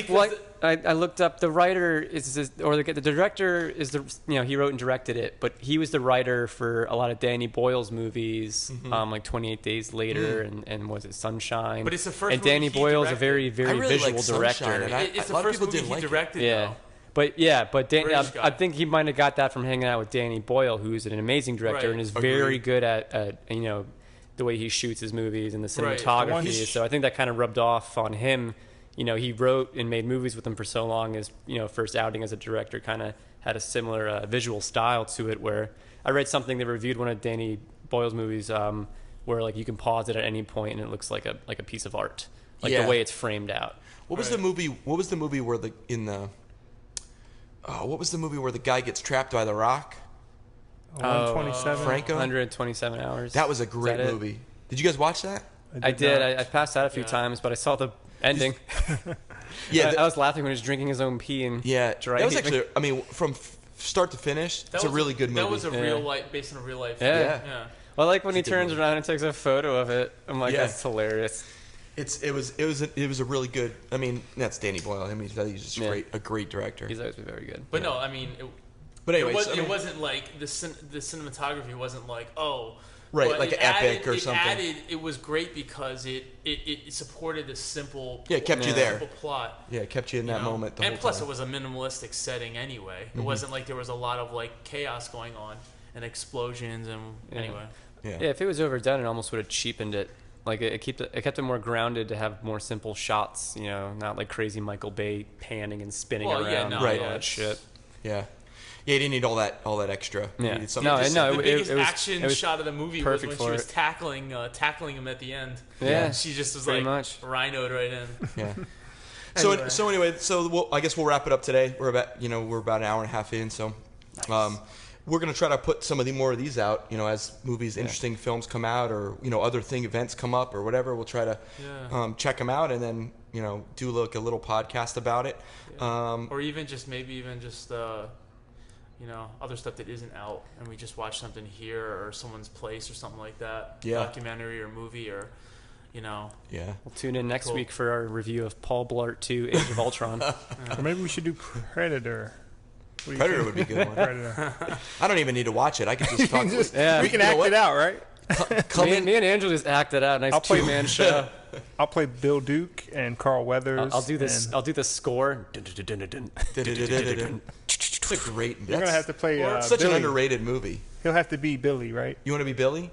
true. I looked up. The writer the director is he wrote and directed it, but he was the writer for a lot of Danny Boyle's movies, like 28 Days Later and was it Sunshine? But it's the first. And Danny Boyle is a very really visual director. It's the first movie he directed. Yeah. But I think he might have got that from hanging out with Danny Boyle, who's an amazing director and is very good at the way he shoots his movies and the cinematography. Right. So I think that kind of rubbed off on him. He wrote and made movies with him for so long. His first outing as a director kind of had a similar visual style to it. Where I read something that reviewed one of Danny Boyle's movies, where you can pause it at any point and it looks like a piece of art, the way it's framed out. What was the movie? What was the movie where the guy gets trapped by the rock? 127. Franco. 127 hours. That was a great movie. Did you guys watch that? I did. I passed out a few times, but I saw the ending. I was laughing when he was drinking his own pee and that was actually. I mean, from start to finish, it's a really good movie. That was real life, based on a real life. Yeah. Well, when he turns around and takes a photo of it, I'm like, that's hilarious. It was a really good. I mean, that's Danny Boyle. I mean, he's just a great director. He's always been very good. But no, I mean, it wasn't like the cinematography wasn't like right, like an epic or something. It was great because it supported the simple. Yeah, it kept you there. Simple plot. Yeah, it kept you in that moment. The whole plus, time. it was a minimalistic setting anyway. It wasn't like there was a lot of chaos going on and explosions and anyway. Yeah, if it was overdone, it almost would have cheapened it. It kept it more grounded to have more simple shots. Not like crazy Michael Bay panning and spinning around. All that shit. Yeah. Yeah, you didn't need all that extra. Yeah. The biggest action shot of the movie was when she was tackling him at the end. Yeah, she just was much rhinoed right in. Yeah. So anyway, I guess we'll wrap it up today. We're about an hour and a half in, so we're gonna try to put some of more of these out. As movies, interesting films come out, or other events come up, or whatever. We'll try to check them out, and then do a little podcast about it, or even just other stuff that isn't out, and we just watch something here or someone's place or something like that. Documentary or movie or, Yeah. We'll tune in next week for our review of Paul Blart 2: Age of Ultron. Or maybe we should do Predator. Predator would be a good one. Predator. I don't even need to watch it. I can just talk. We can act it out, right? Me and Andrew just act it out. Nice two-man show. I'll play Bill Duke and Carl Weathers. I'll do this. I'll do the score. It's a great. You're gonna have to play. Such Billy. an underrated movie. He'll have to be Billy, right? You want to be Billy?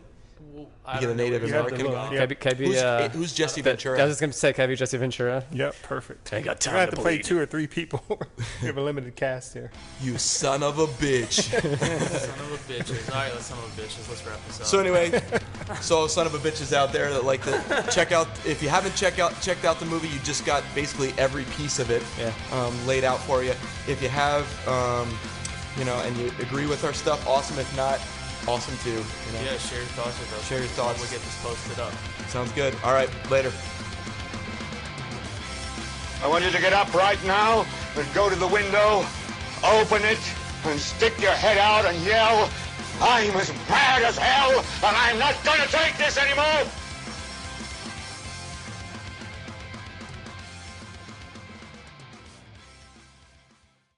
You get a Native American guy. Yeah. Who's Jesse Ventura? I was just going to say, can I be Jesse Ventura? Yep, perfect. I got time. You're going to have to play 2 or 3 people. We have a limited cast here. You son of a bitch. Son of a bitches. All right, son of a bitches. Let's wrap this up. So anyway, son of a bitches out there that like to check out. If you haven't checked out the movie, you just got basically every piece of it laid out for you. If you have, and you agree with our stuff, awesome. If not, awesome too. Yeah, share your thoughts with us. Share your thoughts. We'll get this posted up. Sounds good. All right, later. I want you to get up right now then go to the window, open it, and stick your head out and yell, I'm as mad as hell, and I'm not gonna take this anymore!